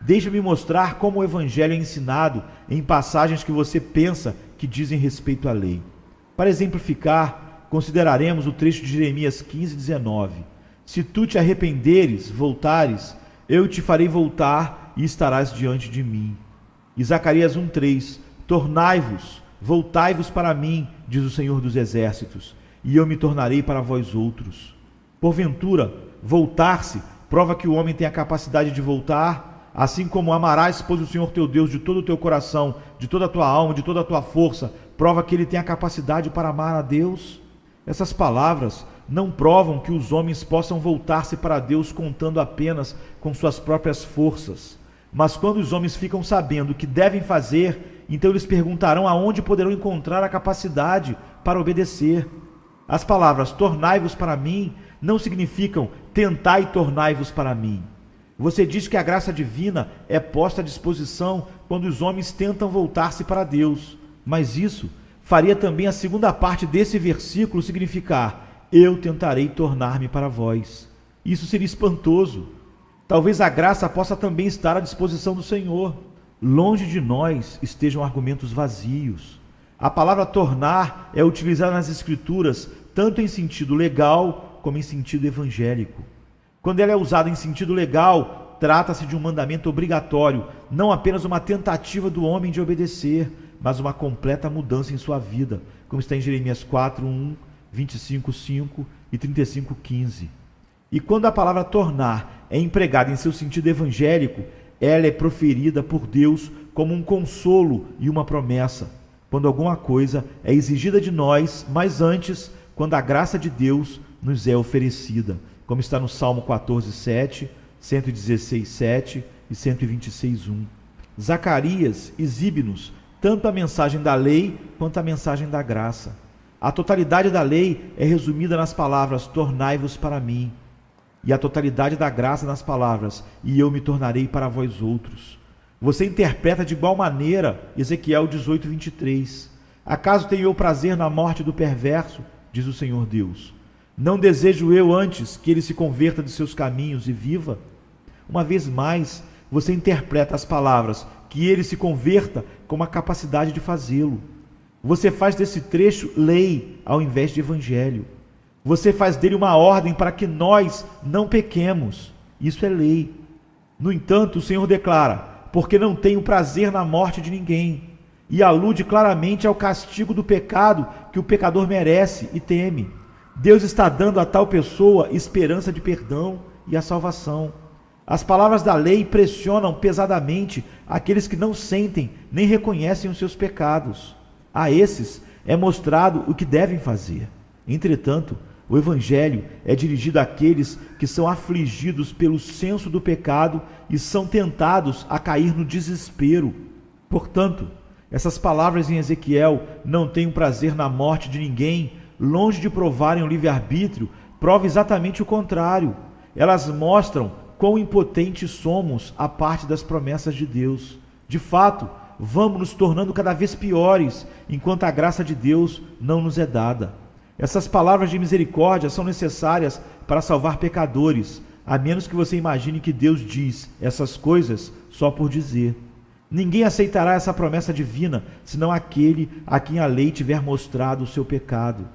S1: Deixe-me mostrar como o Evangelho é ensinado em passagens que você pensa que dizem respeito à lei. Para exemplificar, consideraremos o trecho de Jeremias 15:19. Se tu te arrependeres, voltares, eu te farei voltar e estarás diante de mim. E Zacarias 1:3. Tornai-vos, voltai-vos para mim, diz o Senhor dos Exércitos, e eu me tornarei para vós outros. Porventura, voltar-se prova que o homem tem a capacidade de voltar, assim como amarás, pois, o Senhor teu Deus de todo o teu coração, de toda a tua alma, de toda a tua força, prova que ele tem a capacidade para amar a Deus? Essas palavras não provam que os homens possam voltar-se para Deus contando apenas com suas próprias forças. Mas quando os homens ficam sabendo o que devem fazer, então eles perguntarão aonde poderão encontrar a capacidade para obedecer. As palavras tornai-vos para mim não significam tentai tornai-vos para mim. Você diz que a graça divina é posta à disposição quando os homens tentam voltar-se para Deus. Mas isso faria também a segunda parte desse versículo significar: eu tentarei tornar-me para vós. Isso seria espantoso. Talvez a graça possa também estar à disposição do Senhor. longe de nós estejam argumentos vazios. A palavra tornar é utilizada nas Escrituras tanto em sentido legal como em sentido evangélico. Quando ela é usada em sentido legal, trata-se de um mandamento obrigatório, não apenas uma tentativa do homem de obedecer, mas uma completa mudança em sua vida, como está em Jeremias 4:1, 25:5 e 35:15. E quando a palavra tornar é empregada em seu sentido evangélico, ela é proferida por Deus como um consolo e uma promessa, quando alguma coisa é exigida de nós, mas antes, quando a graça de Deus nos é oferecida, como está no Salmo 14:7, 116:7 e 126:1. Zacarias exibe-nos tanto a mensagem da lei quanto a mensagem da graça. A totalidade da lei é resumida nas palavras: tornai-vos para mim, e a totalidade da graça nas palavras: e eu me tornarei para vós outros. Você interpreta de igual maneira Ezequiel 18:23. Acaso tenho eu prazer na morte do perverso? Diz o Senhor Deus. Não desejo eu antes que ele se converta de seus caminhos e viva? Uma vez mais, você interpreta as palavras que ele se converta com a capacidade de fazê-lo. Você faz desse trecho lei ao invés de evangelho. Você faz dele uma ordem para que nós não pequemos. Isso é lei. No entanto, o Senhor declara: porque não tenho prazer na morte de ninguém, e alude claramente ao castigo do pecado que o pecador merece e teme. Deus está dando a tal pessoa esperança de perdão e a salvação. As palavras da lei pressionam pesadamente aqueles que não sentem nem reconhecem os seus pecados. A esses é mostrado o que devem fazer. Entretanto, o Evangelho é dirigido àqueles que são afligidos pelo senso do pecado e são tentados a cair no desespero. Portanto, essas palavras em Ezequiel, não tenho prazer na morte de ninguém, longe de provarem o livre-arbítrio, prova exatamente o contrário. Elas mostram quão impotentes somos à parte das promessas de Deus. De fato, vamos nos tornando cada vez piores, enquanto a graça de Deus não nos é dada. Essas palavras de misericórdia são necessárias para salvar pecadores, a menos que você imagine que Deus diz essas coisas só por dizer. Ninguém aceitará essa promessa divina, senão aquele a quem a lei tiver mostrado o seu pecado.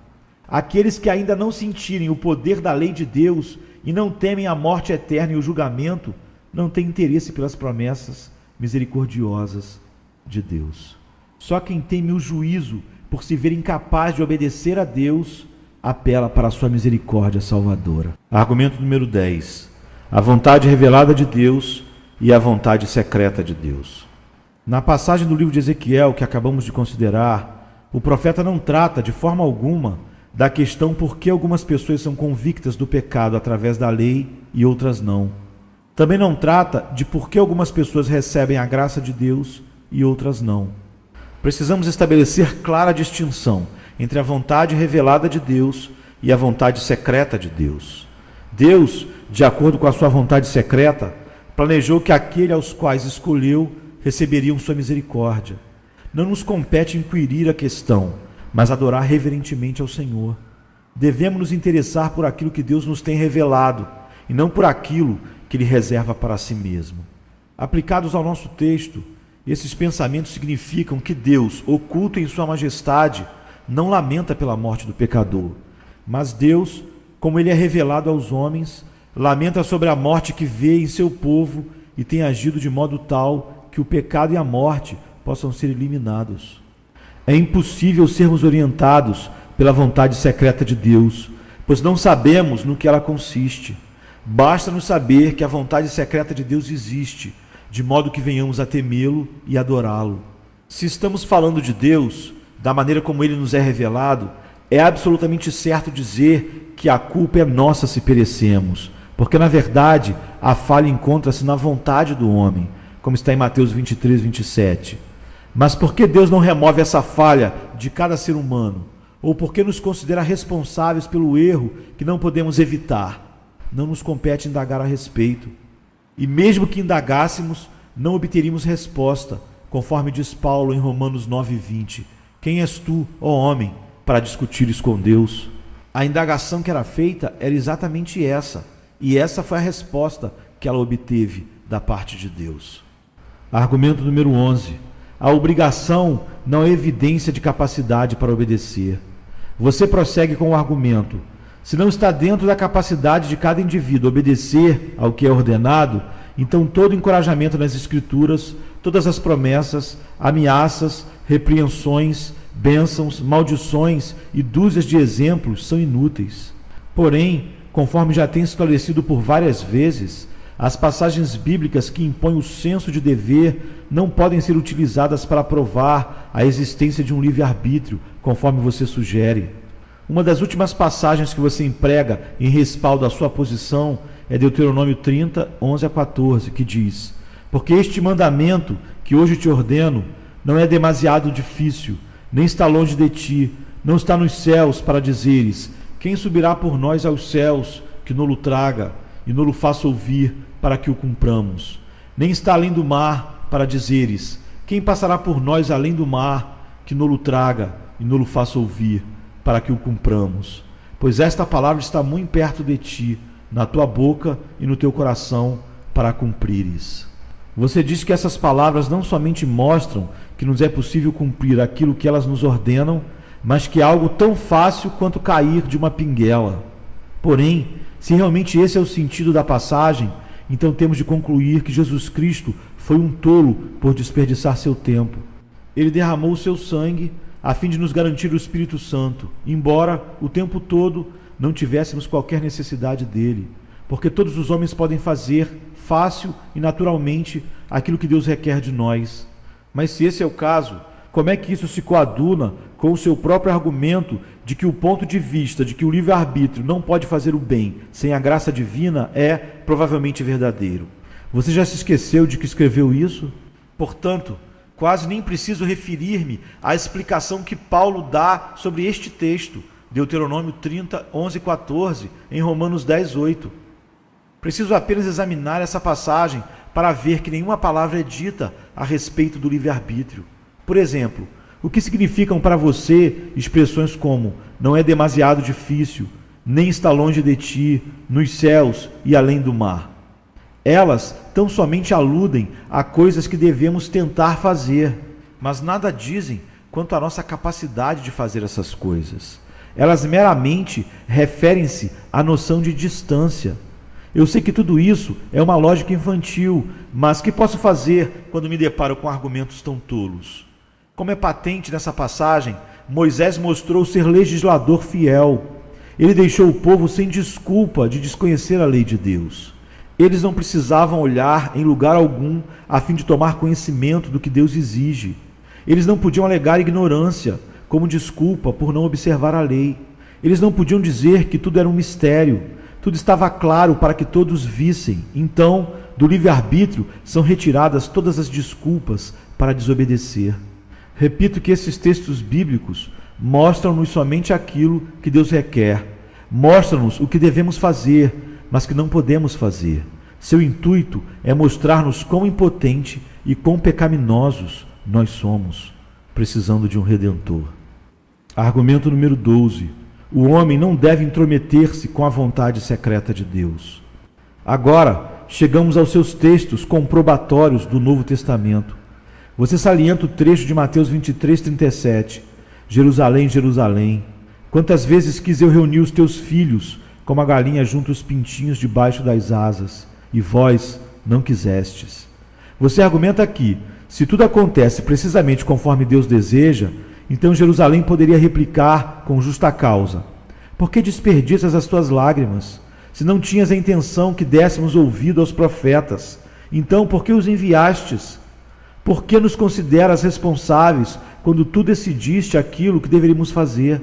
S1: Aqueles que ainda não sentirem o poder da lei de Deus e não temem a morte eterna e o julgamento, não têm interesse pelas promessas misericordiosas de Deus. Só quem teme o juízo por se ver incapaz de obedecer a Deus, apela para a sua misericórdia salvadora. Argumento número 10. A vontade revelada de Deus e a vontade secreta de Deus. Na passagem do livro de Ezequiel que acabamos de considerar, o profeta não trata de forma alguma da questão por que algumas pessoas são convictas do pecado através da lei e outras não. Também não trata de por que algumas pessoas recebem a graça de Deus e outras não. Precisamos estabelecer clara distinção entre a vontade revelada de Deus e a vontade secreta de Deus. Deus, de acordo com a sua vontade secreta, planejou que aqueles aos quais escolheu receberiam sua misericórdia. Não nos compete inquirir a questão, mas adorar reverentemente ao Senhor. Devemos nos interessar por aquilo que Deus nos tem revelado, e não por aquilo que Ele reserva para si mesmo. Aplicados ao nosso texto, esses pensamentos significam que Deus, oculto em sua majestade, não lamenta pela morte do pecador, mas Deus, como Ele é revelado aos homens, lamenta sobre a morte que vê em seu povo e tem agido de modo tal que o pecado e a morte possam ser eliminados. É impossível sermos orientados pela vontade secreta de Deus, pois não sabemos no que ela consiste. Basta-nos saber que a vontade secreta de Deus existe, de modo que venhamos a temê-lo e adorá-lo. Se estamos falando de Deus, da maneira como Ele nos é revelado, é absolutamente certo dizer que a culpa é nossa se perecemos, porque na verdade a falha encontra-se na vontade do homem, como está em Mateus 23, 27. Mas por que Deus não remove essa falha de cada ser humano? Ou por que nos considera responsáveis pelo erro que não podemos evitar? Não nos compete indagar a respeito. E mesmo que indagássemos, não obteríamos resposta, conforme diz Paulo em Romanos 9:20. Quem és tu, ó homem, para discutires com Deus? A indagação que era feita era exatamente essa, e essa foi a resposta que ela obteve da parte de Deus. Argumento número 11. A obrigação não é evidência de capacidade para obedecer. Você prossegue com o argumento: se não está dentro da capacidade de cada indivíduo obedecer ao que é ordenado, então todo encorajamento nas Escrituras, todas as promessas, ameaças, repreensões, bênçãos, maldições e dúzias de exemplos são inúteis. Porém, conforme já tem esclarecido por várias vezes, as passagens bíblicas que impõem o senso de dever não podem ser utilizadas para provar a existência de um livre-arbítrio, conforme você sugere. Uma das últimas passagens que você emprega em respaldo à sua posição é Deuteronômio 30, 11 a 14, que diz: porque este mandamento que hoje te ordeno não é demasiado difícil, nem está longe de ti, não está nos céus para dizeres: quem subirá por nós aos céus, que no-lo traga e no-lo faça ouvir, para que o cumpramos. Nem está além do mar para dizeres: quem passará por nós além do mar, que no-lo traga e no-lo faça ouvir, para que o cumpramos. Pois esta palavra está muito perto de ti, na tua boca e no teu coração, para a cumprires. Você diz que essas palavras não somente mostram que nos é possível cumprir aquilo que elas nos ordenam, mas que é algo tão fácil quanto cair de uma pinguela. Porém, se realmente esse é o sentido da passagem, então temos de concluir que Jesus Cristo foi um tolo por desperdiçar seu tempo. Ele derramou o seu sangue a fim de nos garantir o Espírito Santo, embora o tempo todo não tivéssemos qualquer necessidade dele, porque todos os homens podem fazer fácil e naturalmente aquilo que Deus requer de nós. Mas se esse é o caso, como é que isso se coaduna com o seu próprio argumento de que o ponto de vista de que o livre-arbítrio não pode fazer o bem sem a graça divina é provavelmente verdadeiro? Você já se esqueceu de que escreveu isso? Portanto, quase nem preciso referir-me à explicação que Paulo dá sobre este texto, Deuteronômio 30, 11 e 14, em Romanos 10, 8. Preciso apenas examinar essa passagem para ver que nenhuma palavra é dita a respeito do livre-arbítrio. Por exemplo, o que significam para você expressões como não é demasiado difícil, nem está longe de ti, nos céus e além do mar? Elas tão somente aludem a coisas que devemos tentar fazer, mas nada dizem quanto à nossa capacidade de fazer essas coisas. Elas meramente referem-se à noção de distância. Eu sei que tudo isso é uma lógica infantil, mas que posso fazer quando me deparo com argumentos tão tolos? Como é patente nessa passagem, Moisés mostrou ser legislador fiel. Ele deixou o povo sem desculpa de desconhecer a lei de Deus. Eles não precisavam olhar em lugar algum a fim de tomar conhecimento do que Deus exige. Eles não podiam alegar ignorância como desculpa por não observar a lei. Eles não podiam dizer que tudo era um mistério. Tudo estava claro para que todos vissem. Então, do livre-arbítrio são retiradas todas as desculpas para desobedecer. Repito que esses textos bíblicos mostram-nos somente aquilo que Deus requer. Mostram-nos o que devemos fazer, mas que não podemos fazer. Seu intuito é mostrar-nos quão impotente e quão pecaminosos nós somos, precisando de um Redentor. Argumento número 12. O homem não deve intrometer-se com a vontade secreta de Deus. Agora, chegamos aos seus textos comprobatórios do Novo Testamento. Você salienta o trecho de Mateus 23, 37. Jerusalém, Jerusalém, quantas vezes quis eu reunir os teus filhos, como a galinha junta os pintinhos debaixo das asas, e vós não quisestes. Você argumenta aqui, se tudo acontece precisamente conforme Deus deseja, então Jerusalém poderia replicar com justa causa: por que desperdiças as tuas lágrimas? Se não tinhas a intenção que dessemos ouvido aos profetas, então por que os enviastes? Por que nos consideras responsáveis quando tu decidiste aquilo que deveríamos fazer?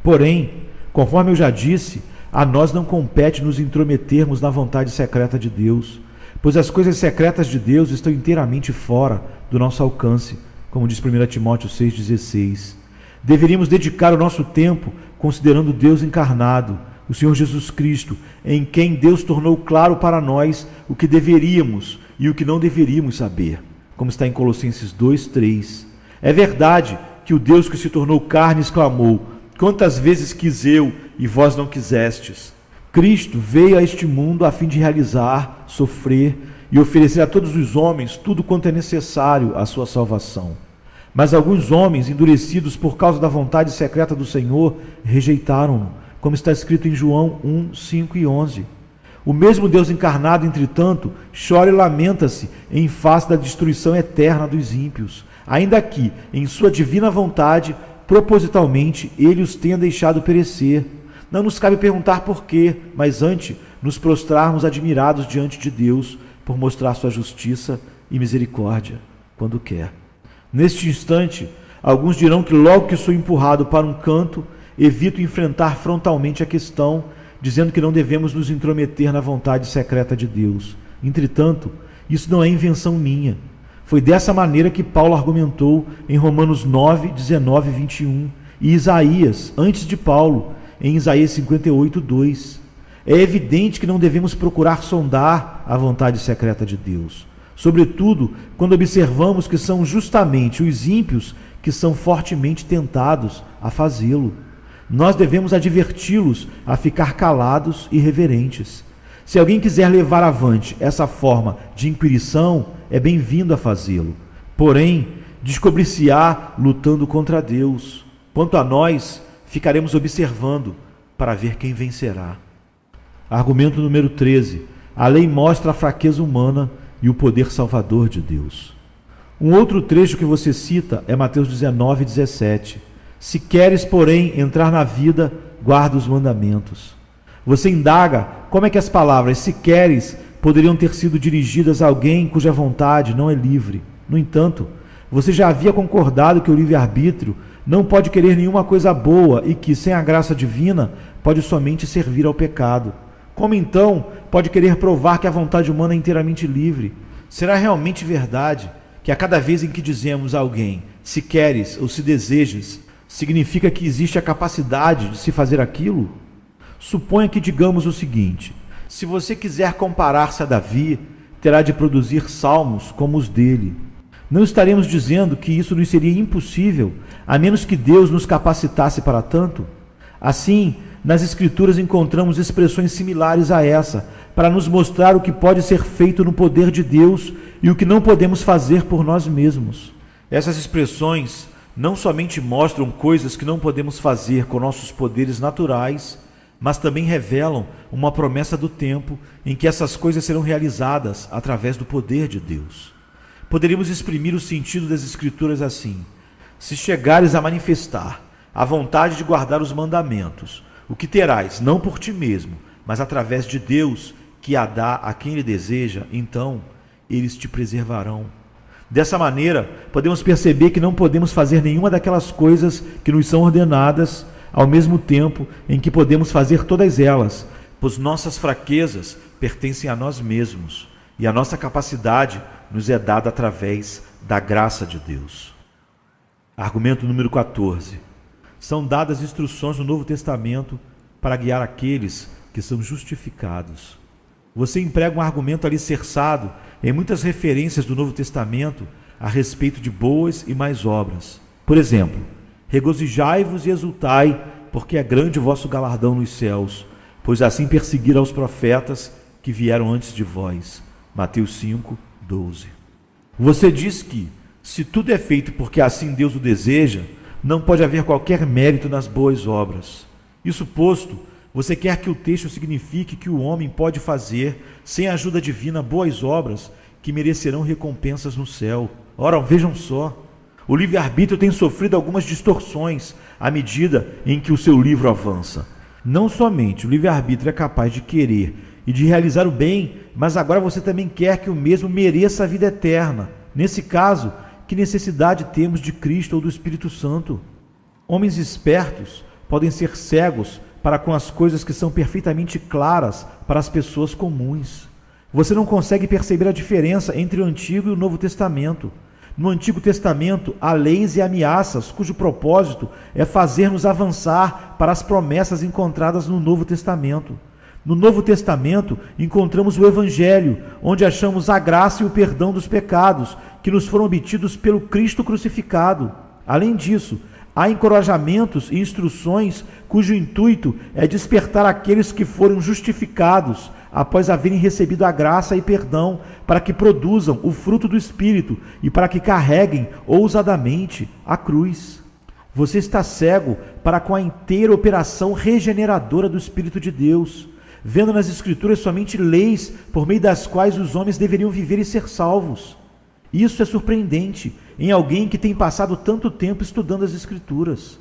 S1: Porém, conforme eu já disse, a nós não compete nos intrometermos na vontade secreta de Deus, pois as coisas secretas de Deus estão inteiramente fora do nosso alcance, como diz 1 Timóteo 6,16. Deveríamos dedicar o nosso tempo considerando Deus encarnado, o Senhor Jesus Cristo, em quem Deus tornou claro para nós o que deveríamos e o que não deveríamos saber, como está em Colossenses 2:3. É verdade que o Deus que se tornou carne exclamou: quantas vezes quis eu e vós não quisestes? Cristo veio a este mundo a fim de realizar, sofrer e oferecer a todos os homens tudo quanto é necessário à sua salvação. Mas alguns homens, endurecidos por causa da vontade secreta do Senhor, rejeitaram-no, como está escrito em João 1, 5 e 11. O mesmo Deus encarnado, entretanto, chora e lamenta-se em face da destruição eterna dos ímpios, ainda que, em sua divina vontade, propositalmente, ele os tenha deixado perecer. Não nos cabe perguntar por quê, mas antes nos prostrarmos admirados diante de Deus por mostrar sua justiça e misericórdia, quando quer. Neste instante, alguns dirão que logo que sou empurrado para um canto, evito enfrentar frontalmente a questão, dizendo que não devemos nos intrometer na vontade secreta de Deus. Entretanto, isso não é invenção minha. Foi dessa maneira que Paulo argumentou em Romanos 9, 19 e 21, e Isaías, antes de Paulo, em Isaías 58, 2. É evidente que não devemos procurar sondar a vontade secreta de Deus, sobretudo quando observamos que são justamente os ímpios que são fortemente tentados a fazê-lo. Nós devemos adverti-los a ficar calados e reverentes. Se alguém quiser levar avante essa forma de inquirição, é bem-vindo a fazê-lo. Porém, descobrir-se-á lutando contra Deus. Quanto a nós, ficaremos observando para ver quem vencerá. Argumento número 13. A lei mostra a fraqueza humana e o poder salvador de Deus. Um outro trecho que você cita é Mateus 19, 17. Se queres, porém, entrar na vida, guarda os mandamentos. Você indaga como é que as palavras se queres poderiam ter sido dirigidas a alguém cuja vontade não é livre. No entanto, você já havia concordado que o livre-arbítrio não pode querer nenhuma coisa boa e que, sem a graça divina, pode somente servir ao pecado. Como então pode querer provar que a vontade humana é inteiramente livre? Será realmente verdade que a cada vez em que dizemos a alguém, se queres ou se desejas, significa que existe a capacidade de se fazer aquilo? Suponha que digamos o seguinte: se você quiser comparar-se a Davi, terá de produzir salmos como os dele. Não estaremos dizendo que isso nos seria impossível, a menos que Deus nos capacitasse para tanto? Assim, nas Escrituras encontramos expressões similares a essa, para nos mostrar o que pode ser feito no poder de Deus e o que não podemos fazer por nós mesmos. Essas expressões não somente mostram coisas que não podemos fazer com nossos poderes naturais, mas também revelam uma promessa do tempo em que essas coisas serão realizadas através do poder de Deus. Poderíamos exprimir o sentido das Escrituras assim: se chegares a manifestar a vontade de guardar os mandamentos, o que terás, não por ti mesmo, mas através de Deus, que a dá a quem lhe deseja, então eles te preservarão. Dessa maneira, podemos perceber que não podemos fazer nenhuma daquelas coisas que nos são ordenadas, ao mesmo tempo em que podemos fazer todas elas, pois nossas fraquezas pertencem a nós mesmos, e a nossa capacidade nos é dada através da graça de Deus. Argumento número 14. São dadas instruções no Novo Testamento para guiar aqueles que são justificados. Você emprega um argumento alicerçado em muitas referências do Novo Testamento a respeito de boas e mais obras. Por exemplo, regozijai-vos e exultai, porque é grande o vosso galardão nos céus, pois assim perseguiram os profetas que vieram antes de vós. Mateus 5, 12. Você diz que, se tudo é feito porque assim Deus o deseja, não pode haver qualquer mérito nas boas obras. Isso posto, você quer que o texto signifique que o homem pode fazer, sem a ajuda divina, boas obras que merecerão recompensas no céu. Ora, vejam só, o livre-arbítrio tem sofrido algumas distorções à medida em que o seu livro avança. Não somente o livre-arbítrio é capaz de querer e de realizar o bem, mas agora você também quer que o mesmo mereça a vida eterna. Nesse caso, que necessidade temos de Cristo ou do Espírito Santo? Homens espertos podem ser cegos para com as coisas que são perfeitamente claras para as pessoas comuns. Você não consegue perceber a diferença entre o Antigo e o Novo Testamento. No Antigo Testamento, há leis e ameaças cujo propósito é fazer-nos avançar para as promessas encontradas no Novo Testamento. No Novo Testamento, encontramos o Evangelho, onde achamos a graça e o perdão dos pecados, que nos foram obtidos pelo Cristo crucificado. Além disso, há encorajamentos e instruções cujo intuito é despertar aqueles que foram justificados após haverem recebido a graça e perdão, para que produzam o fruto do Espírito e para que carreguem ousadamente a cruz. Você está cego para com a inteira operação regeneradora do Espírito de Deus, vendo nas Escrituras somente leis por meio das quais os homens deveriam viver e ser salvos. Isso é surpreendente em alguém que tem passado tanto tempo estudando as Escrituras.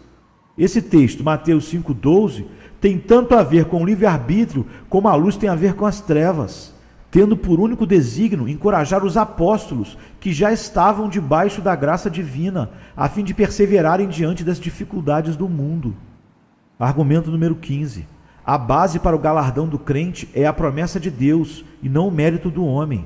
S1: Esse texto, Mateus 5,12, tem tanto a ver com o livre-arbítrio como a luz tem a ver com as trevas, tendo por único desígnio encorajar os apóstolos que já estavam debaixo da graça divina, a fim de perseverarem diante das dificuldades do mundo. Argumento número 15. A base para o galardão do crente é a promessa de Deus e não o mérito do homem.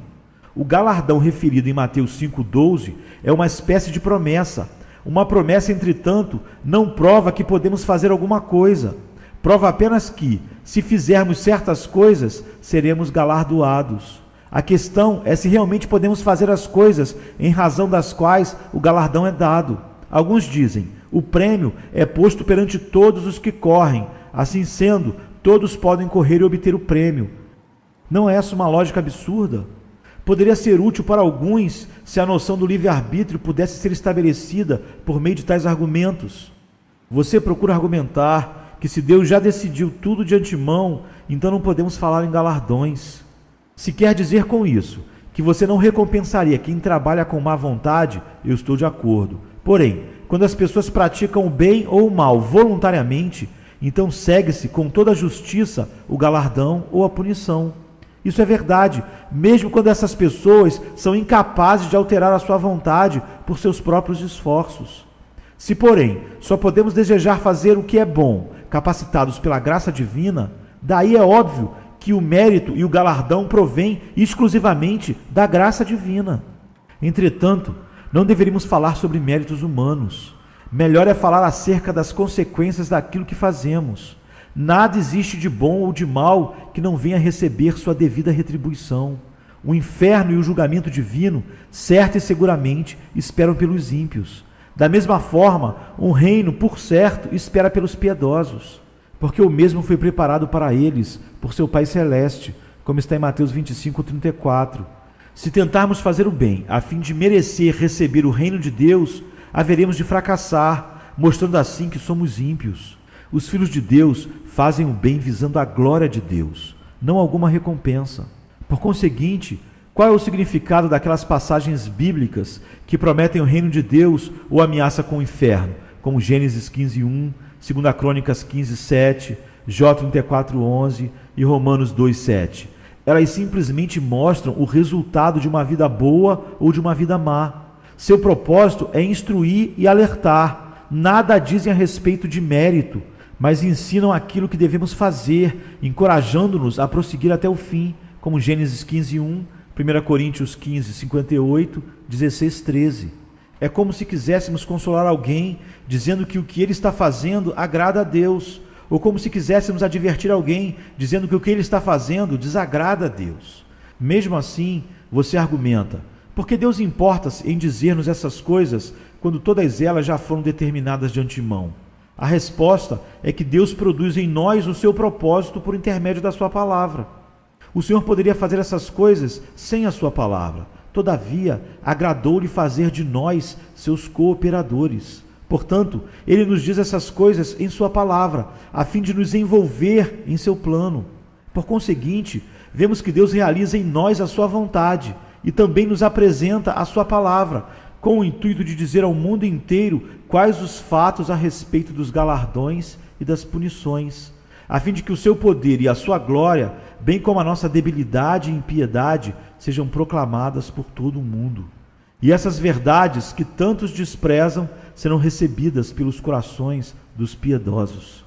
S1: O galardão referido em Mateus 5,12 é uma espécie de promessa. Uma promessa, entretanto, não prova que podemos fazer alguma coisa. Prova apenas que, se fizermos certas coisas, seremos galardoados. A questão é se realmente podemos fazer as coisas em razão das quais o galardão é dado. Alguns dizem, o prêmio é posto perante todos os que correm. Assim sendo, todos podem correr e obter o prêmio. Não é essa uma lógica absurda? Poderia ser útil para alguns se a noção do livre-arbítrio pudesse ser estabelecida por meio de tais argumentos. Você procura argumentar que se Deus já decidiu tudo de antemão, então não podemos falar em galardões. Se quer dizer com isso que você não recompensaria quem trabalha com má vontade, eu estou de acordo. Porém, quando as pessoas praticam o bem ou o mal voluntariamente, então segue-se com toda a justiça o galardão ou a punição. Isso é verdade, mesmo quando essas pessoas são incapazes de alterar a sua vontade por seus próprios esforços. Se, porém, só podemos desejar fazer o que é bom, capacitados pela graça divina, daí é óbvio que o mérito e o galardão provêm exclusivamente da graça divina. Entretanto, não deveríamos falar sobre méritos humanos. Melhor é falar acerca das consequências daquilo que fazemos. Nada existe de bom ou de mal que não venha receber sua devida retribuição. O inferno e o julgamento divino, certo e seguramente, esperam pelos ímpios. Da mesma forma, um reino, por certo, espera pelos piedosos, porque o mesmo foi preparado para eles por seu Pai Celeste, como está em Mateus 25:34. Se tentarmos fazer o bem, a fim de merecer receber o reino de Deus, haveremos de fracassar, mostrando assim que somos ímpios. Os filhos de Deus fazem o bem visando a glória de Deus, não alguma recompensa. Por conseguinte, qual é o significado daquelas passagens bíblicas que prometem o reino de Deus ou ameaça com o inferno, como Gênesis 15:1, 2 Crônicas 15:7, Jó 34:11 e Romanos 2:7? Elas simplesmente mostram o resultado de uma vida boa ou de uma vida má. Seu propósito é instruir e alertar. Nada dizem a respeito de mérito, mas ensinam aquilo que devemos fazer, encorajando-nos a prosseguir até o fim, como Gênesis 15:1, 1 Coríntios 15:58, 16:13. É como se quiséssemos consolar alguém, dizendo que o que ele está fazendo agrada a Deus, ou como se quiséssemos advertir alguém, dizendo que o que ele está fazendo desagrada a Deus. Mesmo assim, você argumenta, por que Deus importa-se em dizer-nos essas coisas, quando todas elas já foram determinadas de antemão? A resposta é que Deus produz em nós o seu propósito por intermédio da sua palavra. O Senhor poderia fazer essas coisas sem a sua palavra. Todavia, agradou-lhe fazer de nós seus cooperadores. Portanto, ele nos diz essas coisas em sua palavra, a fim de nos envolver em seu plano. Por conseguinte, vemos que Deus realiza em nós a sua vontade e também nos apresenta a sua palavra, com o intuito de dizer ao mundo inteiro quais os fatos a respeito dos galardões e das punições, a fim de que o seu poder e a sua glória, bem como a nossa debilidade e impiedade, sejam proclamadas por todo o mundo. E essas verdades que tantos desprezam serão recebidas pelos corações dos piedosos.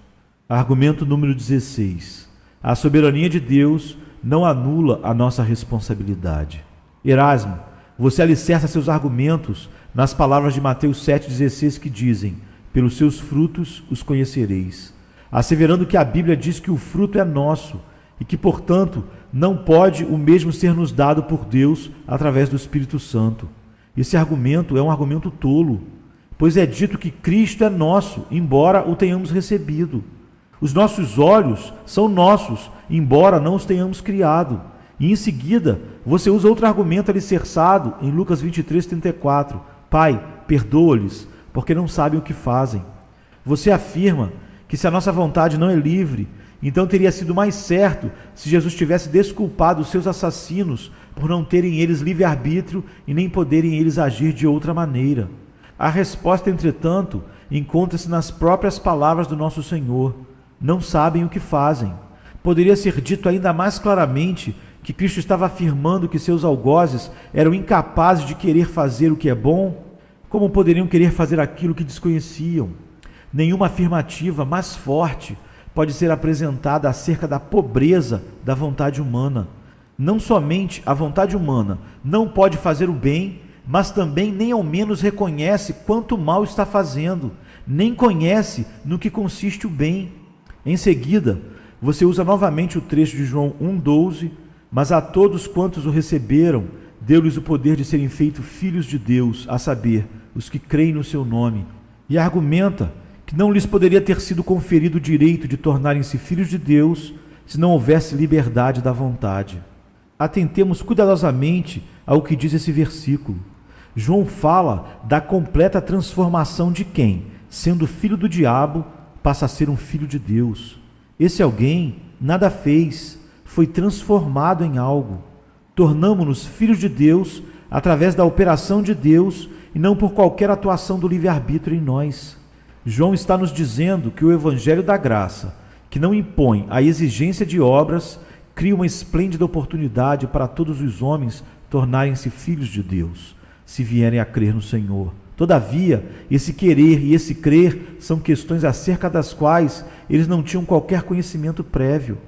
S1: Argumento número 16. A soberania de Deus não anula a nossa responsabilidade. Erasmo, você alicerça seus argumentos nas palavras de Mateus 7,16 que dizem, pelos seus frutos os conhecereis, asseverando que a Bíblia diz que o fruto é nosso e que, portanto, não pode o mesmo ser nos dado por Deus através do Espírito Santo. Esse argumento é um argumento tolo, pois é dito que Cristo é nosso, embora o tenhamos recebido. Os nossos olhos são nossos, embora não os tenhamos criado. E em seguida, você usa outro argumento alicerçado em Lucas 23:34. Pai, perdoa-lhes, porque não sabem o que fazem. Você afirma que se a nossa vontade não é livre, então teria sido mais certo se Jesus tivesse desculpado os seus assassinos por não terem eles livre-arbítrio e nem poderem eles agir de outra maneira. A resposta, entretanto, encontra-se nas próprias palavras do nosso Senhor. Não sabem o que fazem. Poderia ser dito ainda mais claramente que Cristo estava afirmando que seus algozes eram incapazes de querer fazer o que é bom. Como poderiam querer fazer aquilo que desconheciam? Nenhuma afirmativa mais forte pode ser apresentada acerca da pobreza da vontade humana. Não somente a vontade humana não pode fazer o bem, mas também nem ao menos reconhece quanto mal está fazendo, nem conhece no que consiste o bem. Em seguida, você usa novamente o trecho de João 1,12, mas a todos quantos o receberam, deu-lhes o poder de serem feitos filhos de Deus, a saber, os que creem no seu nome, e argumenta que não lhes poderia ter sido conferido o direito de tornarem-se filhos de Deus se não houvesse liberdade da vontade. Atentemos cuidadosamente ao que diz esse versículo. João fala da completa transformação de quem, sendo filho do diabo, passa a ser um filho de Deus. Esse alguém nada fez, foi transformado em algo. Tornamo-nos filhos de Deus através da operação de Deus e não por qualquer atuação do livre-arbítrio em nós. João está nos dizendo que o Evangelho da Graça, que não impõe a exigência de obras, cria uma esplêndida oportunidade para todos os homens tornarem-se filhos de Deus, se vierem a crer no Senhor. Todavia, esse querer e esse crer são questões acerca das quais eles não tinham qualquer conhecimento prévio.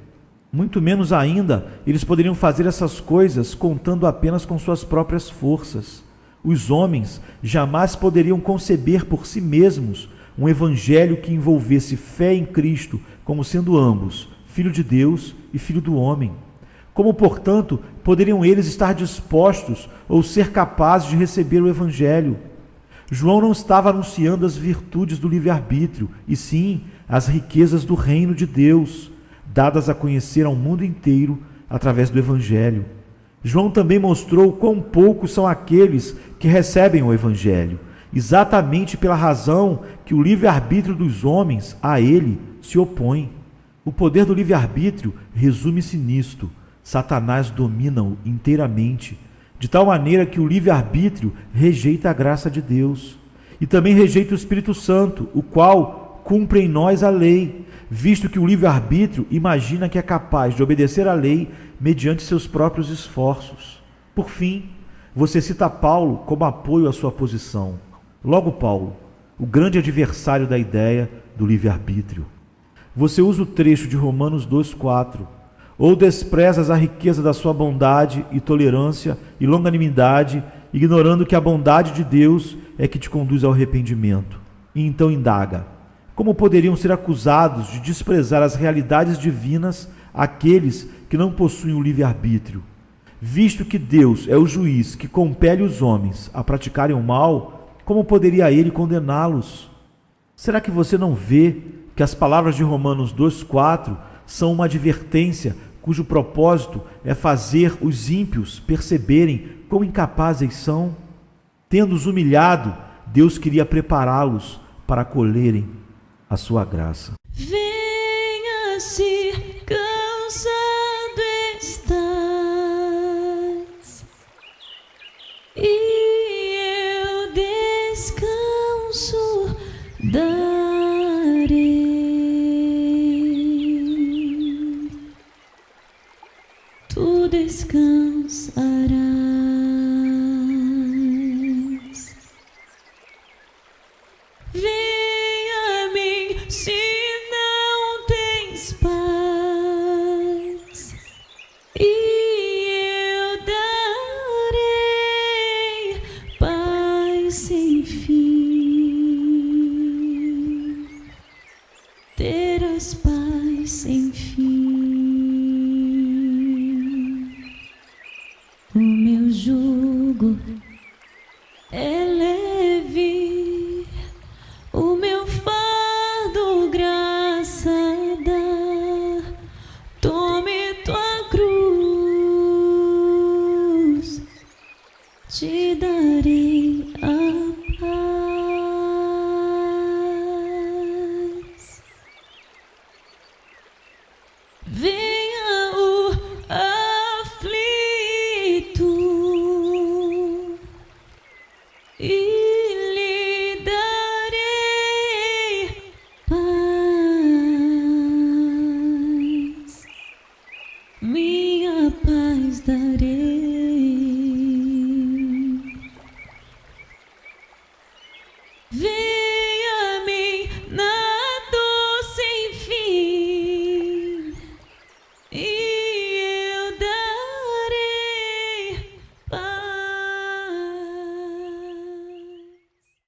S1: Muito menos ainda, eles poderiam fazer essas coisas contando apenas com suas próprias forças. Os homens jamais poderiam conceber por si mesmos um evangelho que envolvesse fé em Cristo como sendo ambos, filho de Deus e filho do homem. Como, portanto, poderiam eles estar dispostos ou ser capazes de receber o evangelho? João não estava anunciando as virtudes do livre-arbítrio, e sim as riquezas do reino de Deus, dadas a conhecer ao mundo inteiro através do evangelho. João também mostrou quão poucos são aqueles que recebem o evangelho, exatamente pela razão que o livre-arbítrio dos homens a ele se opõe. O poder do livre-arbítrio resume-se nisto: Satanás domina-o inteiramente, de tal maneira que o livre-arbítrio rejeita a graça de Deus e também rejeita o Espírito Santo, o qual cumpre em nós a lei, visto que o livre-arbítrio imagina que é capaz de obedecer à lei mediante seus próprios esforços. Por fim, você cita Paulo como apoio à sua posição. Logo, Paulo, o grande adversário da ideia do livre-arbítrio. Você usa o trecho de Romanos 2,4. Ou desprezas a riqueza da sua bondade e tolerância e longanimidade, ignorando que a bondade de Deus é que te conduz ao arrependimento. E então indaga: como poderiam ser acusados de desprezar as realidades divinas aqueles que não possuem o livre-arbítrio? Visto que Deus é o juiz que compele os homens a praticarem o mal, como poderia ele condená-los? Será que você não vê que as palavras de Romanos 2,4 são uma advertência cujo propósito é fazer os ímpios perceberem quão incapazes são? Tendo-os humilhado, Deus queria prepará-los para colherem a sua graça.
S2: Venha se cansado estás, e eu descanso darei. Tu descansarás. Vem a mim se não tens paz, e eu darei paz sem fim. Terás paz sem fim. O meu minha paz darei.